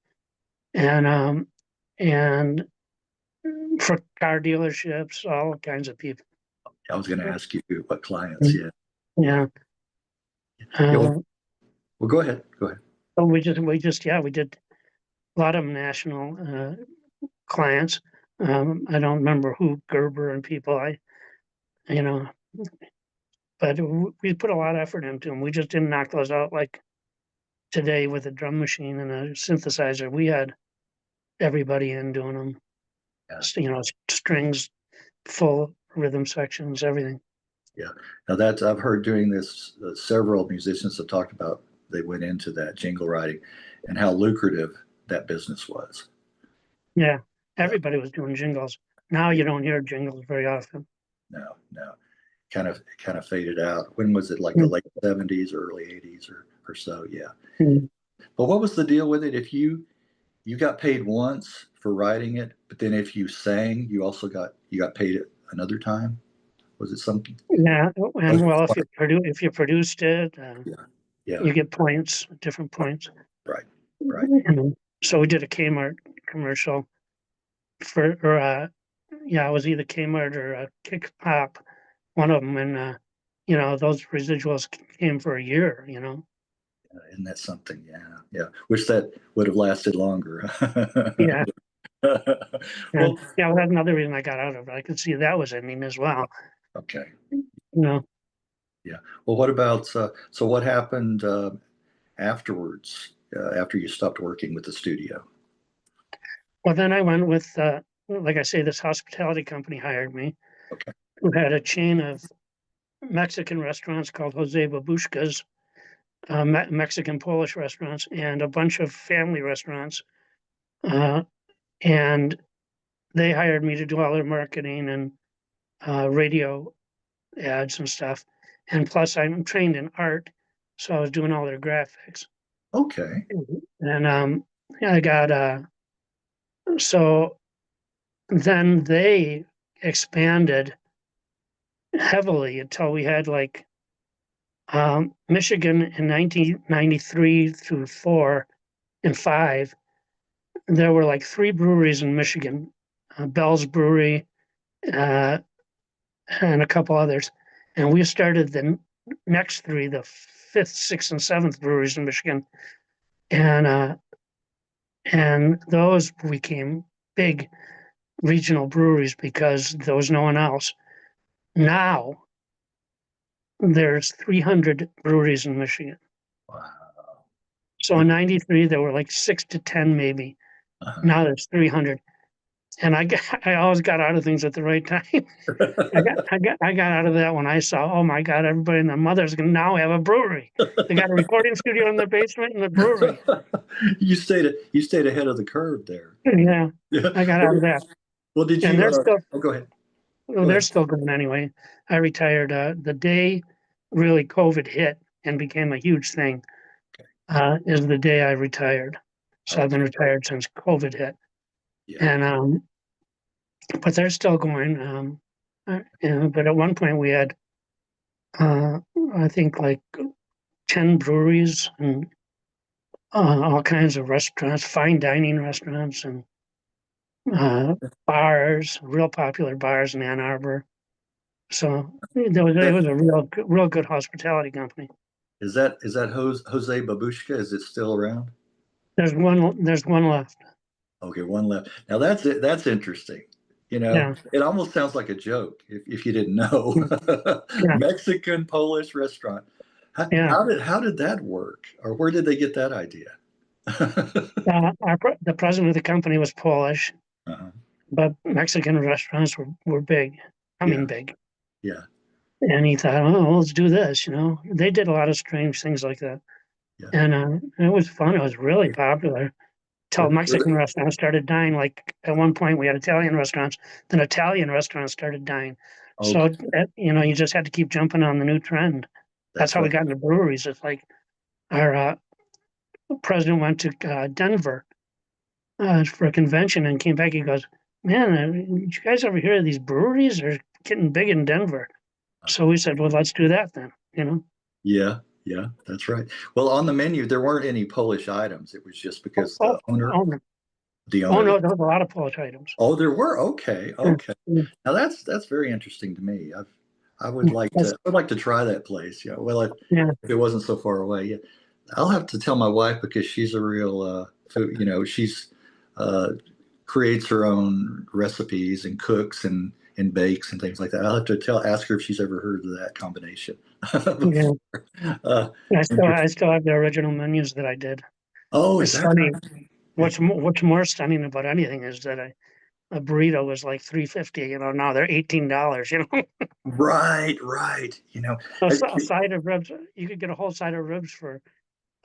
S2: and for car dealerships, all kinds of people.
S1: I was going to ask you what clients. Yeah.
S2: Yeah.
S1: Yeah. Well, go ahead. Go ahead.
S2: So we did a lot of national clients. I don't remember who, Gerber and people. But we put a lot of effort into them. We just didn't knock those out like today with a drum machine and a synthesizer. We had everybody in doing them.
S1: Yeah.
S2: Strings, full rhythm sections, everything.
S1: Yeah. Now I've heard doing this, several musicians have talked about, they went into that jingle writing and how lucrative that business was.
S2: Yeah. Everybody was doing jingles. Now you don't hear jingles very often.
S1: No. Kind of faded out. When was it? Like the late 70s, early 80s or so? Yeah.
S2: Mm-hmm.
S1: But what was the deal with it? If you got paid once for writing it, but then if you sang, you got paid another time? Was it something?
S2: Yeah, and well, if you produced it,
S1: Yeah.
S2: you get points, different points.
S1: Right.
S2: So we did a Kmart commercial it was either Kmart or Kick Pop, one of them, and those residuals came for a year.
S1: Isn't that something? Yeah. Wish that would have lasted longer.
S2: Yeah.
S1: Well,
S2: that's another reason I got out of it. I could see that was ending as well.
S1: Okay.
S2: Yeah.
S1: Well, what about so what happened afterwards, after you stopped working with the studio?
S2: Well, then I went with, like I say, this hospitality company hired me.
S1: Okay.
S2: Who had a chain of Mexican restaurants called Jose Babushka's, Mexican Polish restaurants, and a bunch of family restaurants. And they hired me to do all their marketing and radio ads and stuff. And plus, I'm trained in art, so I was doing all their graphics.
S1: Okay.
S2: And I got so then they expanded heavily until we had like Michigan in 1993 through 4 and 5. There were like 3 breweries in Michigan, Bell's Brewery, and a couple others. And we started the next 3, the 5th, 6th, and 7th breweries in Michigan. And those became big regional breweries because there was no one else. Now there's 300 breweries in Michigan.
S1: Wow.
S2: So in 93, there were like 6 to 10 maybe. Now there's 300. And I always got out of things at the right time. I got out of that when I saw, oh my God, everybody and their mother's going to now have a brewery. They got a recording studio in their basement and a brewery.
S1: You stayed ahead of the curve there.
S2: Yeah. I got out of that.
S1: Well, did you?
S2: And they're still,
S1: go ahead.
S2: They're still going anyway. I retired the day really COVID hit and became a huge thing. Is the day I retired. So I've been retired since COVID hit.
S1: Yeah.
S2: And but they're still going. But at one point we had I think like 10 breweries and all kinds of restaurants, fine dining restaurants, and bars, real popular bars in Ann Arbor. So it was a real good hospitality company.
S1: Is that Jose Babushka? Is it still around?
S2: There's one left.
S1: Okay, one left. Now that's interesting. It almost sounds like a joke if you didn't know.
S2: Yeah.
S1: Mexican Polish restaurant. How did that work, or where did they get that idea?
S2: The president of the company was Polish, but Mexican restaurants were big. Big.
S1: Yeah.
S2: And he thought, oh, let's do this. They did a lot of strange things like that. Yeah. And it was fun. It was really popular. Till Mexican restaurants started dying. Like at one point we had Italian restaurants, then Italian restaurants started dying. Okay. So, you just had to keep jumping on the new trend. That's how we got into breweries. It's like our president went to Denver for a convention and came back. He goes, man, did you guys ever hear of these breweries? They're getting big in Denver. So we said, well, let's do that then, you know.
S1: Yeah, yeah, that's right. Well, on the menu, there weren't any Polish items. It was just
S2: Oh,
S1: because
S2: oh, oh, no,
S1: the
S2: oh,
S1: owner.
S2: no, there was a lot of Polish items.
S1: Oh, there were. Okay,
S2: Yeah,
S1: okay.
S2: yeah.
S1: Now that's very interesting to me.
S2: That's-
S1: I would like to try that place. Yeah. Well,
S2: yeah,
S1: if it wasn't so far away, yeah. I'll have to tell my wife because she's a real food. She's uh, creates her own recipes and cooks and bakes and things like that. I'll have to ask her if she's ever heard of that combination.
S2: yeah.
S1: uh,
S2: I
S1: interesting.
S2: still have the original menus that I did.
S1: Oh, is
S2: It's
S1: that
S2: funny.
S1: right?
S2: What's more stunning about anything is that a burrito was like 3.50. You know, now they're $18. You know,
S1: Right, right. I-
S2: a side of ribs. You could get a whole side of ribs for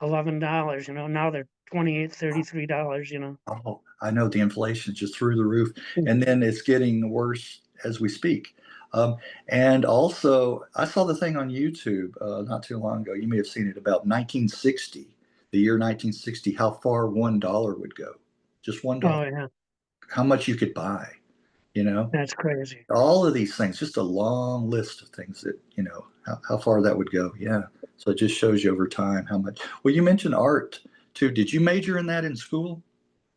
S2: $11. You know, now they're 28, $33. You know.
S1: oh, I know the inflation is just through the roof,
S2: Mm.
S1: and then it's getting worse as we speak. Um, and also, I saw the thing on YouTube not too long ago. You may have seen it about 1960, the year 1960, how far $1 would go. Just $1.
S2: Oh yeah,
S1: How much you could buy, you know?
S2: that's crazy.
S1: All of these things, just a long list of things that, how far that would go. Yeah. So it just shows you over time how much. Well, you mentioned art too. Did you major in that in school?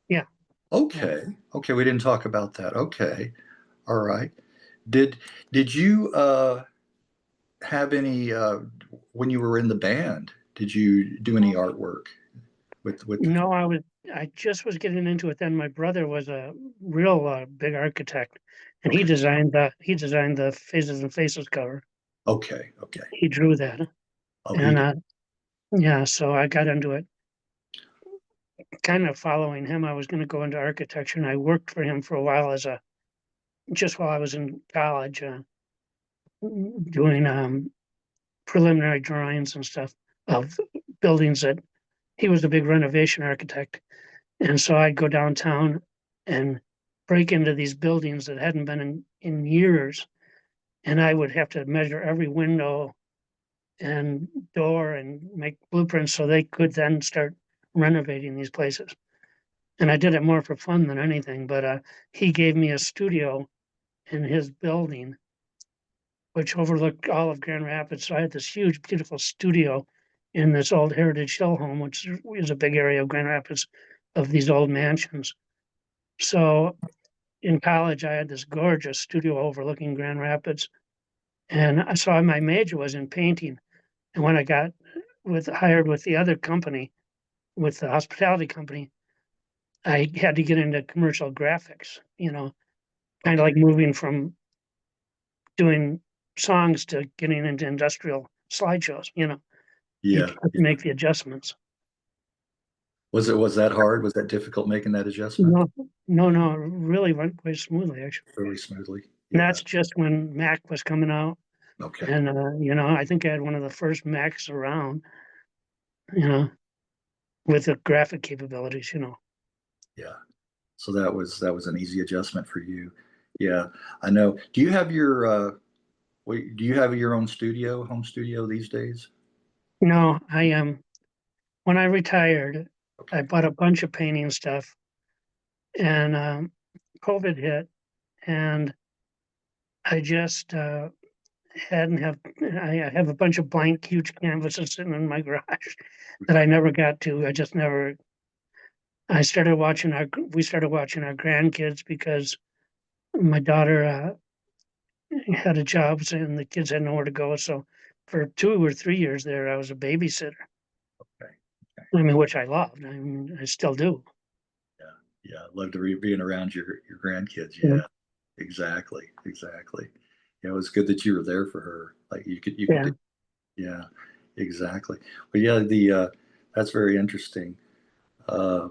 S2: Yeah, yeah.
S1: Okay. Okay. We didn't talk about that. Okay. All right. Did did you have any when you were in the band? Did you do any artwork with the?
S2: No, I just was getting into it then. My brother was a real big architect, and
S1: Okay.
S2: he designed the Faces and Faces cover.
S1: Okay. Okay.
S2: He drew that,
S1: Oh, he
S2: and
S1: did.
S2: yeah, so I got into it, kind of following him. I was going to go into architecture, and I worked for him for a while just while I was in college, doing preliminary drawings and stuff of buildings that he was a big renovation architect. And so I'd go downtown and break into these buildings that hadn't been in years. And I would have to measure every window and door and make blueprints so they could then start renovating these places. And I did it more for fun than anything. But he gave me a studio in his building, which overlooked all of Grand Rapids. So I had this huge, beautiful studio in this old Heritage Hill home, which is a big area of Grand Rapids of these old mansions. So in college, I had this gorgeous studio overlooking Grand Rapids. And I saw my major was in painting. And when I got hired with the other company, with the hospitality company, I had to get into commercial graphics, kind of
S1: Okay.
S2: like moving from doing songs to getting into industrial slideshows, you
S1: Yeah.
S2: have to make the adjustments.
S1: Was that hard? Was that difficult making that adjustment?
S2: No, no, it really went quite smoothly, actually.
S1: Really smoothly.
S2: And
S1: Yeah.
S2: that's just when Mac was coming out.
S1: Okay.
S2: And, I think I had one of the first Macs around, you know, with the graphic capabilities.
S1: Yeah. So that was an easy adjustment for you. Yeah. I know. Do you have your own studio, home studio these days?
S2: No, when I retired, I
S1: Okay.
S2: bought a bunch of painting stuff and COVID hit and I just hadn't have, I have a bunch of blank, huge canvases sitting in my garage that I never got to. I just never, we started watching our grandkids because my daughter had a job and the kids had nowhere to go. So for 2 or 3 years there, I was a babysitter.
S1: Okay. Okay.
S2: I mean, which I loved. I mean, I still do.
S1: Yeah. Yeah. Love to being around your grandkids.
S2: Yeah.
S1: Yeah. Exactly. Exactly. Yeah. It was good that you were there for her. Like you could
S2: Yeah.
S1: do. Yeah. Exactly. But yeah, the that's very interesting. Uh,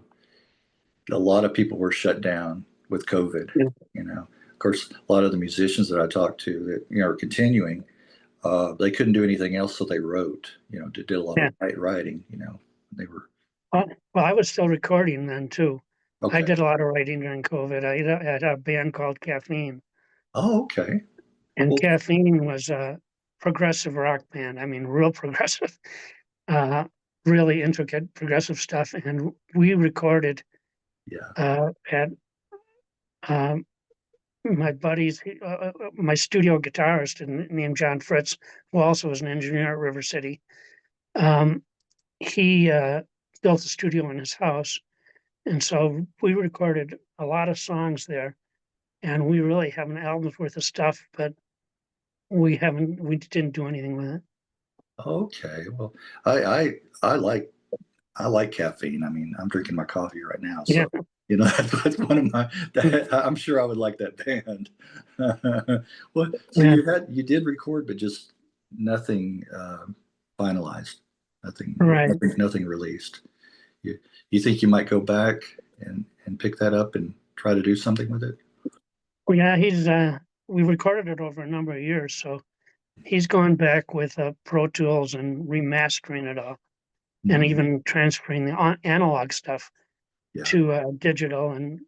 S1: a lot of people were shut down with COVID.
S2: Yeah.
S1: Of course, a lot of the musicians that I talked to that are continuing, they couldn't do anything else, so they wrote. Did a lot of
S2: Yeah.
S1: writing. They were
S2: Well, I was still recording then too. I
S1: okay.
S2: did a lot of writing during COVID. I had a band called Caffeine,
S1: Oh, okay.
S2: and
S1: Well,
S2: Caffeine was a progressive rock band. I mean, real progressive, uh, really intricate progressive stuff. And we recorded
S1: yeah,
S2: at my buddies, my studio guitarist named John Fritz, who also was an engineer at River City. He built a studio in his house, and so we recorded a lot of songs there. And we really have an album's worth of stuff, but we didn't do anything with it.
S1: Okay. Well, I I like caffeine. I mean, I'm drinking my coffee right now,
S2: Yeah,
S1: so that's one of my. I'm sure I would like that band. Well, so
S2: yeah,
S1: you did record, but just nothing finalized,
S2: right.
S1: nothing released. You think you might go back and pick that up and try to do something with it?
S2: Well, yeah, we recorded it over a number of years, so he's gone back with Pro Tools and remastering it all, and
S1: Mhm.
S2: even transferring the analog stuff
S1: Yeah.
S2: to digital and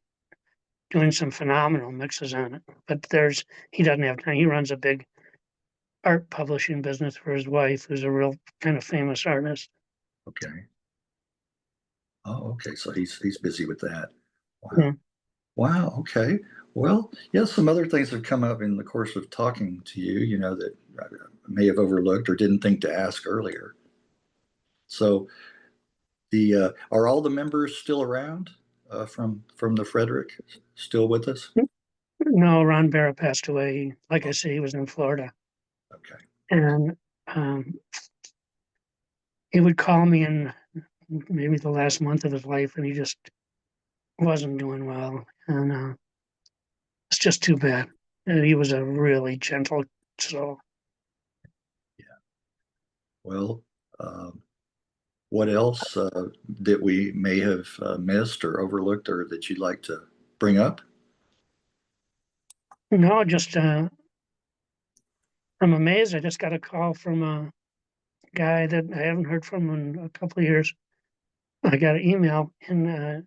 S2: doing some phenomenal mixes on it. But he doesn't have time. He runs a big art publishing business for his wife, who's a real kind of famous artist.
S1: Okay. Oh, okay. So he's busy with that. Wow.
S2: Yeah.
S1: Wow. Okay. Well, yeah, some other things have come up in the course of talking to you, that I may have overlooked or didn't think to ask earlier. So the are all the members still around from the Fredric still with us?
S2: No, Ron Bera passed away. Like I say, he was in Florida,
S1: Okay.
S2: and he would call me in maybe the last month of his life, and he just wasn't doing well, and it's just too bad. And he was a really gentle soul.
S1: Yeah. Well, um, what else that we may have missed or overlooked or that you'd like to bring up?
S2: No, just I'm amazed. I just got a call from a guy that I haven't heard from in a couple of years. I got an email, and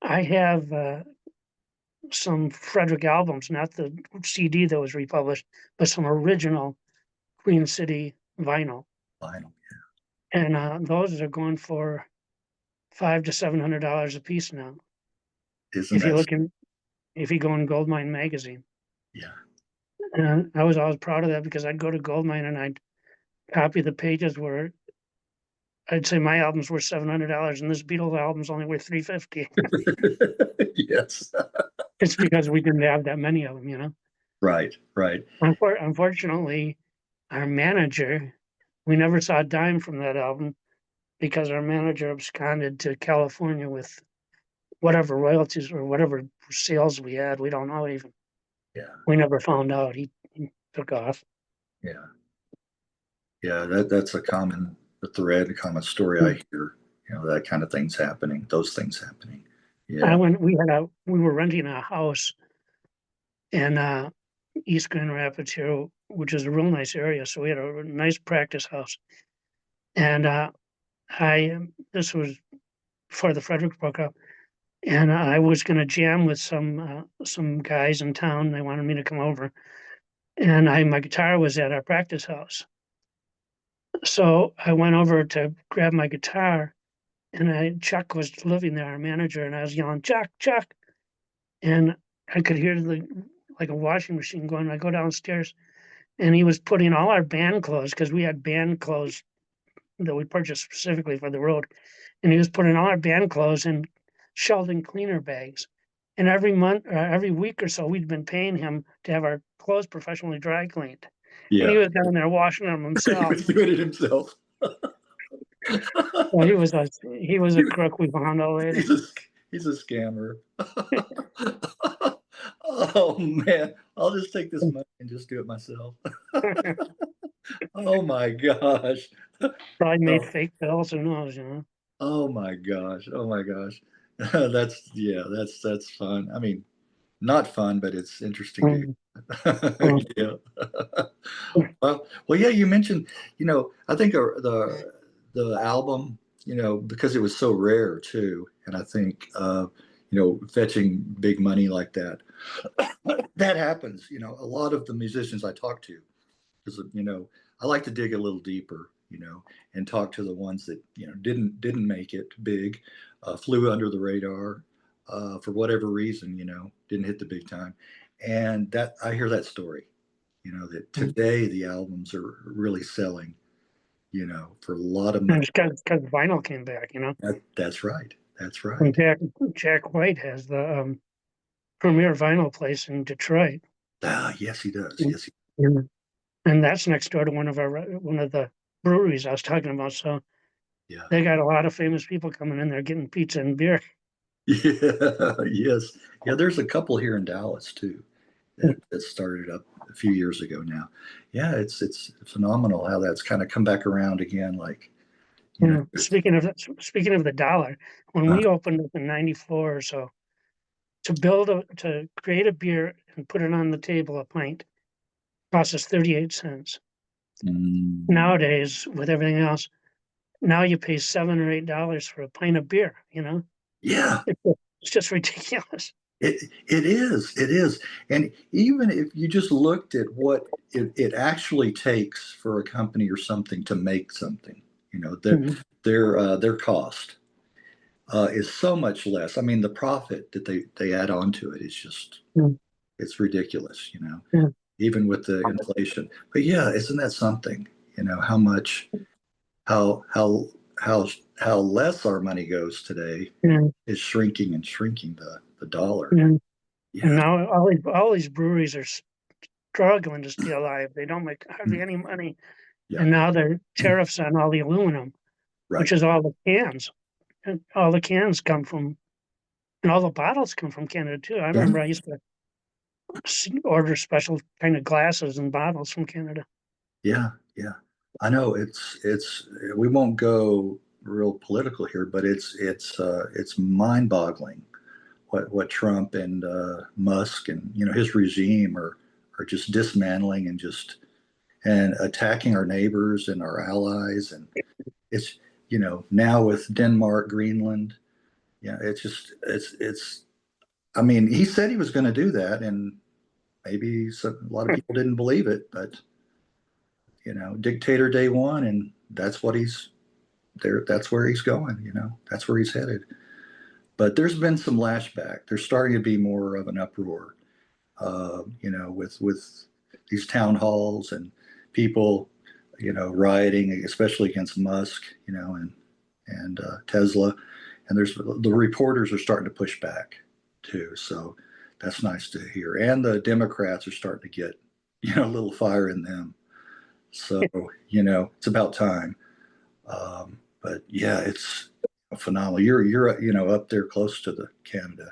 S2: I have some Fredric albums, not the CD that was republished, but some original Queen City vinyl,
S1: Final.
S2: and those are going for $500 to $700 a piece now.
S1: Isn't
S2: If you
S1: that?
S2: look in, if you go in Goldmine magazine,
S1: Yeah.
S2: and I was always proud of that because I'd go to Goldmine and I'd copy the pages where I'd say my album's worth $700 and this Beatles album's only worth $350.
S1: Yes.
S2: It's because we didn't have that many of them.
S1: Right. Right.
S2: Unfortunately, our manager, we never saw a dime from that album because our manager absconded to California with whatever royalties or whatever sales we had. We don't know even.
S1: Yeah.
S2: We never found out. He took off.
S1: Yeah. Yeah. That's a common thread, a common story I
S2: Mm.
S1: hear. That kind of things happening. Those things happening.
S2: I
S1: Yeah.
S2: went. We were renting a house in East Grand Rapids here, which is a real nice area. So we had a nice practice house, and this was before the Frederick broke up, and I was going to jam with some guys in town. They wanted me to come over, and my guitar was at our practice house. So I went over to grab my guitar, and Chuck was living there, our manager, and I was yelling, "Chuck, Chuck!" And I could hear like a washing machine going. I go downstairs, and he was putting all our band clothes because we had band clothes that we purchased specifically for the road, and he was putting all our band clothes in Sheldon cleaner bags. And every month, every week or so, we'd been paying him to have our clothes professionally dry cleaned, and he
S1: Yeah.
S2: was down there washing them
S1: He
S2: himself.
S1: was doing it himself.
S2: Well, he was a crook. We found out later.
S1: he's a he's a scammer. Oh man, I'll just take this money and just do it myself. Oh my gosh.
S2: Probably made
S1: Oh,
S2: fake bills. Who knows?
S1: oh my gosh. Oh my gosh. That's fun. I mean, not fun, but it's interesting to
S2: Mm,
S1: hear.
S2: mm,
S1: Yeah. Well, yeah, you mentioned, I think the album, because it was so rare too, and I think fetching big money like that, that happens. A lot of the musicians I talk to, because I like to dig a little deeper, and talk to the ones that didn't make it big, flew under the radar for whatever reason, didn't hit the big time, And that I hear that story, that today the albums are really selling, for a lot of
S2: And
S1: money.
S2: it's because vinyl came back,
S1: That's right. That's
S2: And
S1: right.
S2: Jack White has the premier vinyl place in Detroit.
S1: Ah, yes, he does.
S2: Mm.
S1: Yes,
S2: And and that's next door to one of the breweries I was talking about. So
S1: yeah.
S2: they got a lot of famous people coming in there getting pizza and beer.
S1: Yeah, yes. Yeah, there's a couple here in Dallas too that started up a few years ago now. Yeah, it's phenomenal how that's kind of come back around again. Like,
S2: Yeah. Speaking of the dollar, when
S1: uh,
S2: we opened up in '94 or so, to create a beer and put it on the table, a pint costs us 38 cents.
S1: mm,
S2: Nowadays, with everything else, now you pay $7 or $8 for a pint of beer,
S1: yeah,
S2: It's just ridiculous.
S1: it is. It is. And even if you just looked at what it actually takes for a company or something to make something, their
S2: Mhm.
S1: their cost is so much less. I mean, the profit that they add on to it is just
S2: Mm.
S1: it's ridiculous,
S2: Yeah.
S1: even with the inflation. But yeah, isn't that something? How much how how how less our money goes today
S2: Yeah.
S1: is shrinking and shrinking the dollar.
S2: Yeah. And
S1: Yeah,
S2: now all these breweries are struggling to stay alive. They don't make hardly any money.
S1: yeah,
S2: And now there are tariffs on all the aluminum, which
S1: right.
S2: is all the cans. And all the cans come from, and all the bottles come from Canada too. I
S1: Yeah,
S2: remember I used to order special kind of glasses and bottles from Canada.
S1: yeah, yeah. I know it's we won't go real political here, but it's mind-boggling what Trump and Musk and his regime are just dismantling and attacking our neighbors and our allies, and it's now with Denmark, Greenland. It's just it's I mean, he said he was going to do that, and maybe a lot of people didn't believe it, but dictator day one, and that's what he's there. That's where he's going. That's where he's headed. But there's been some lashback. There's starting to be more of an uproar, with these town halls and people, rioting, especially against Musk, and Tesla. And there's the reporters are starting to push back too. So that's nice to hear. And the Democrats are starting to get, a little fire in them. So, it's about time. But yeah, it's phenomenal. You're up there close to the Canada,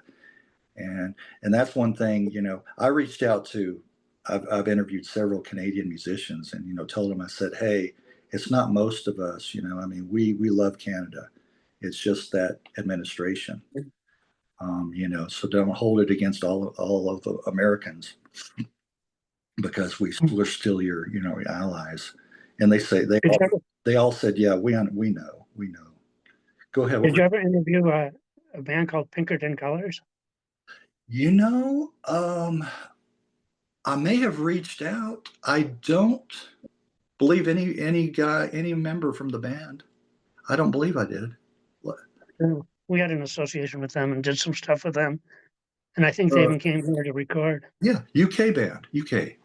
S1: and that's one thing. I reached out to. I've interviewed several Canadian musicians, and told them, I said, hey, it's not most of us. I mean, we love Canada. It's just that administration. So don't hold it against all of the Americans, because we're still your allies. And
S2: Did you ever,
S1: they all said, yeah, we know. Go ahead. What
S2: did
S1: were,
S2: you ever interview a band called Pinkerton Colors?
S1: you know, I may have reached out. I don't believe any member from the band. I don't believe I did.
S2: Yeah. We had an association with them and did some stuff with them. And I think they
S1: Uh,
S2: even came here to record.
S1: yeah, UK band, UK.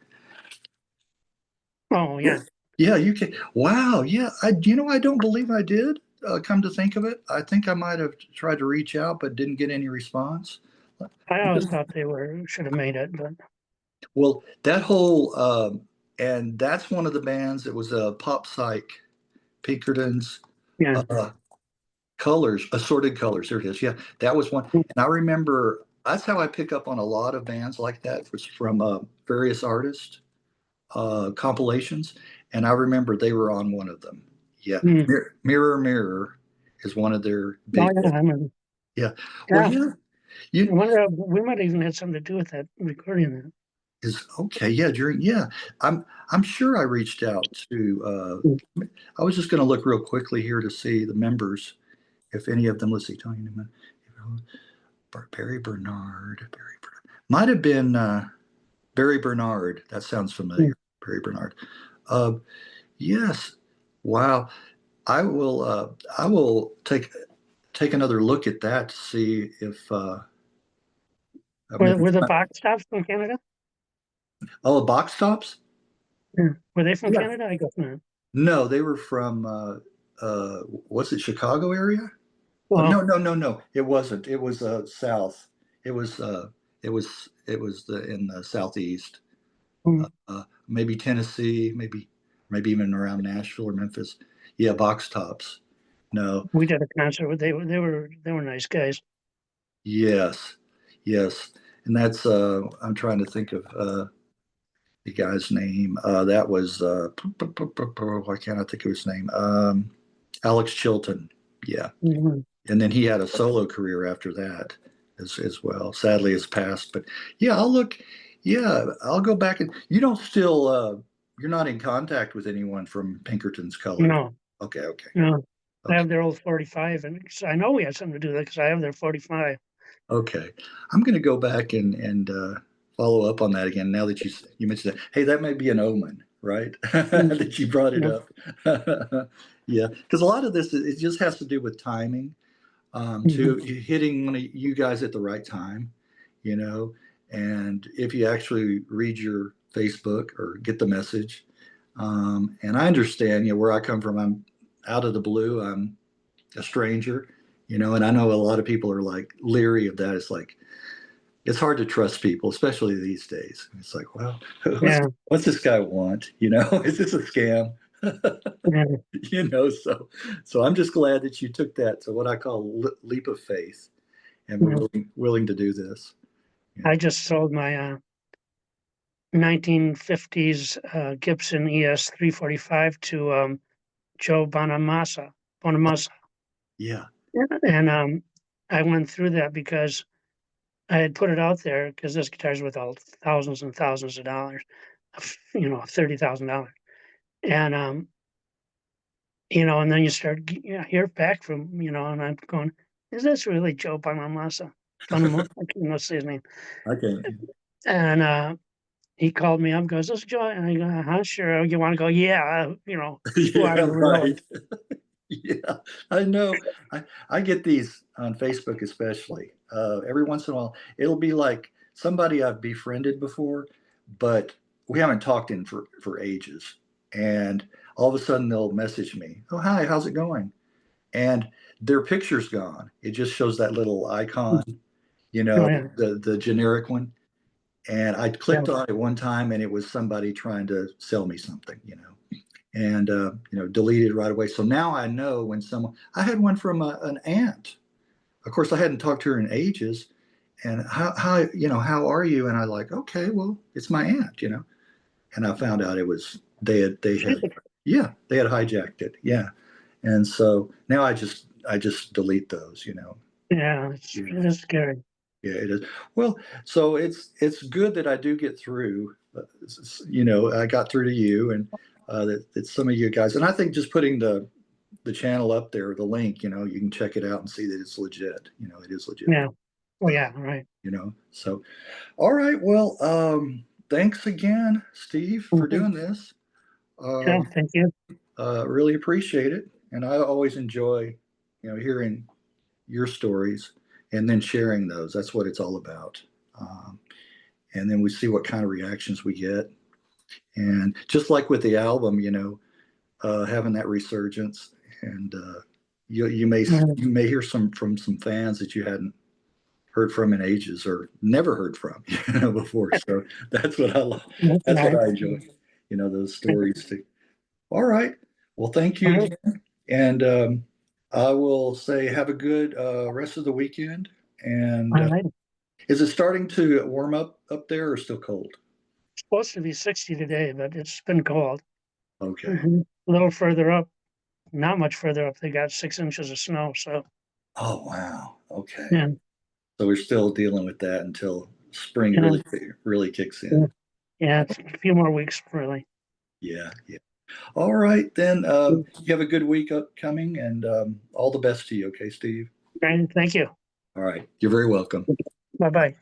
S2: Oh,
S1: Yeah,
S2: yeah.
S1: yeah, UK. Wow, yeah. I don't believe I did. Come to think of it, I think I might have tried to reach out, but didn't get any response.
S2: I always thought they should have made it, but
S1: Well, that whole and that's one of the bands that was a pop psych, Pinkertons,
S2: yeah.
S1: uh, Colors, Assorted Colors. There it is. Yeah, that was one. And I remember that's how I pick up on a lot of bands like that was from various artists compilations. And I remember they were on one of them. Yeah,
S2: Mm.
S1: Mirror Mirror is one of their
S2: Oh,
S1: big.
S2: yeah. I remember.
S1: Yeah. Well,
S2: Yeah.
S1: yeah.
S2: I
S1: You
S2: wonder if we might have even had something to do with that recording that.
S1: is okay. Yeah. Yeah. I'm sure I reached out to.
S2: Mm.
S1: I was just going to look real quickly here to see the members, if any of them. Let's see, Tony Newman, Barry Bernard, might have been Barry Bernard. That sounds
S2: Mm.
S1: familiar. Barry Bernard. Uh, yes. Wow. I will take another look at that to see if
S2: Were
S1: maybe
S2: the box tops from Canada?
S1: Oh, box tops?
S2: Yeah. Were they from
S1: Yeah.
S2: Canada? I guess not.
S1: No, they were from was it Chicago area? Oh, no,
S2: Well,
S1: no, no, no. It wasn't. It was south. It was it was in the southeast.
S2: mm,
S1: Maybe Tennessee, maybe even around Nashville or Memphis. Yeah, box tops. No.
S2: we did a concert with they were nice guys.
S1: Yes. Yes. And that's I'm trying to think of the guy's name. That was why can't I think of his name? Alex Chilton. Yeah.
S2: Mhm.
S1: And then he had a solo career after that as well. Sadly, it's passed. But yeah, I'll look. Yeah, I'll go back and you don't still you're not in contact with anyone from Pinkerton's Colors.
S2: No,
S1: Okay, okay,
S2: no. I
S1: okay,
S2: have their old 45, and I know we had something to do with that because I have their 45.
S1: okay. I'm going to go back and follow up on that again. Now that you mentioned that, hey, that may be an omen, right?
S2: Mm,
S1: That you brought it
S2: yeah,
S1: up. Yeah, because a lot of this it just has to do with timing. To
S2: mhm.
S1: hitting you guys at the right time, you know. And if you actually read your Facebook or get the message, and I understand, you know, where I come from, I'm out of the blue, I'm a stranger, you know, and I know a lot of people are like leery of that. It's like, it's hard to trust people, especially these days. It's like, well,
S2: Yeah,
S1: what's this guy want? You know, is this a scam?
S2: yeah,
S1: You know, so I'm just glad that you took that to what I call leap of faith and we're
S2: yeah.
S1: willing to do this. Yeah.
S2: I just sold my 1950s Gibson ES 345 to Joe Bonamassa.
S1: Yeah.
S2: And I went through that because I had put it out there because this guitar's worth all thousands and thousands of dollars, $30,000. And, and then you start, hear back from, and I'm going, is this really Joe Bonamassa? I can't say his name.
S1: Okay.
S2: And he called me up, goes, this is Joe. And I go, huh, sure. You want to go? Yeah. Who are
S1: Yeah,
S2: you really?
S1: right. Yeah, I know. I get these on Facebook, especially. Every once in a while, it'll be like somebody I've befriended before, but we haven't talked in for ages. And all of a sudden they'll message me, "Oh, hi, how's it going?" And their picture's gone. It just shows that little icon, you
S2: Oh,
S1: know,
S2: yeah.
S1: the generic one. And I
S2: Yeah.
S1: clicked on it one time, and it was somebody trying to sell me something, you know, and deleted right away. So now I know when someone. I had one from an aunt. Of course, I hadn't talked to her in ages. And how are you? And I like, okay, well, it's my aunt, you know. And I found out it was they had yeah, they had hijacked it, yeah. And so now I just delete those, you know.
S2: Yeah.
S1: Yeah.
S2: It is scary.
S1: Yeah, it is. Well, so it's good that I do get through. You know, I got through to you, and that some of you guys, and I think just putting the channel up there, the link, you know, you can check it out and see that it's legit. You know, it is legit.
S2: Yeah. Oh, yeah. Right.
S1: You know, so all right. Well, thanks again, Steve, for
S2: Mhm.
S1: doing this.
S2: Yeah.
S1: Um,
S2: Thank you.
S1: really appreciate it, and I always enjoy, hearing your stories and then sharing those. That's what it's all about. Um, and then we see what kind of reactions we get. And just like with the album, having that resurgence, and you may
S2: Yeah.
S1: you may hear from some fans that you hadn't heard from in ages or never heard from before. So that's what I love.
S2: That's
S1: That's what
S2: nice.
S1: I enjoy. Those stories too. All right. Well, thank
S2: All
S1: you
S2: right.
S1: again, and I will say have a good rest of the weekend. And
S2: All right.
S1: is it starting to warm up there or still cold?
S2: It's supposed to be 60 today, but it's been cold.
S1: Okay.
S2: A little further up, not much further up, they got 6 inches of snow. So,
S1: Oh, wow. Okay.
S2: yeah.
S1: So we're still dealing with that until spring
S2: Yeah.
S1: really kicks
S2: Yeah.
S1: in.
S2: Yeah. It's a few more weeks, really.
S1: Yeah, yeah. All right, then.
S2: All
S1: You have a good week upcoming, and all the best to you. Okay, Steve.
S2: right. Thank you.
S1: All right. You're very welcome.
S2: Bye bye.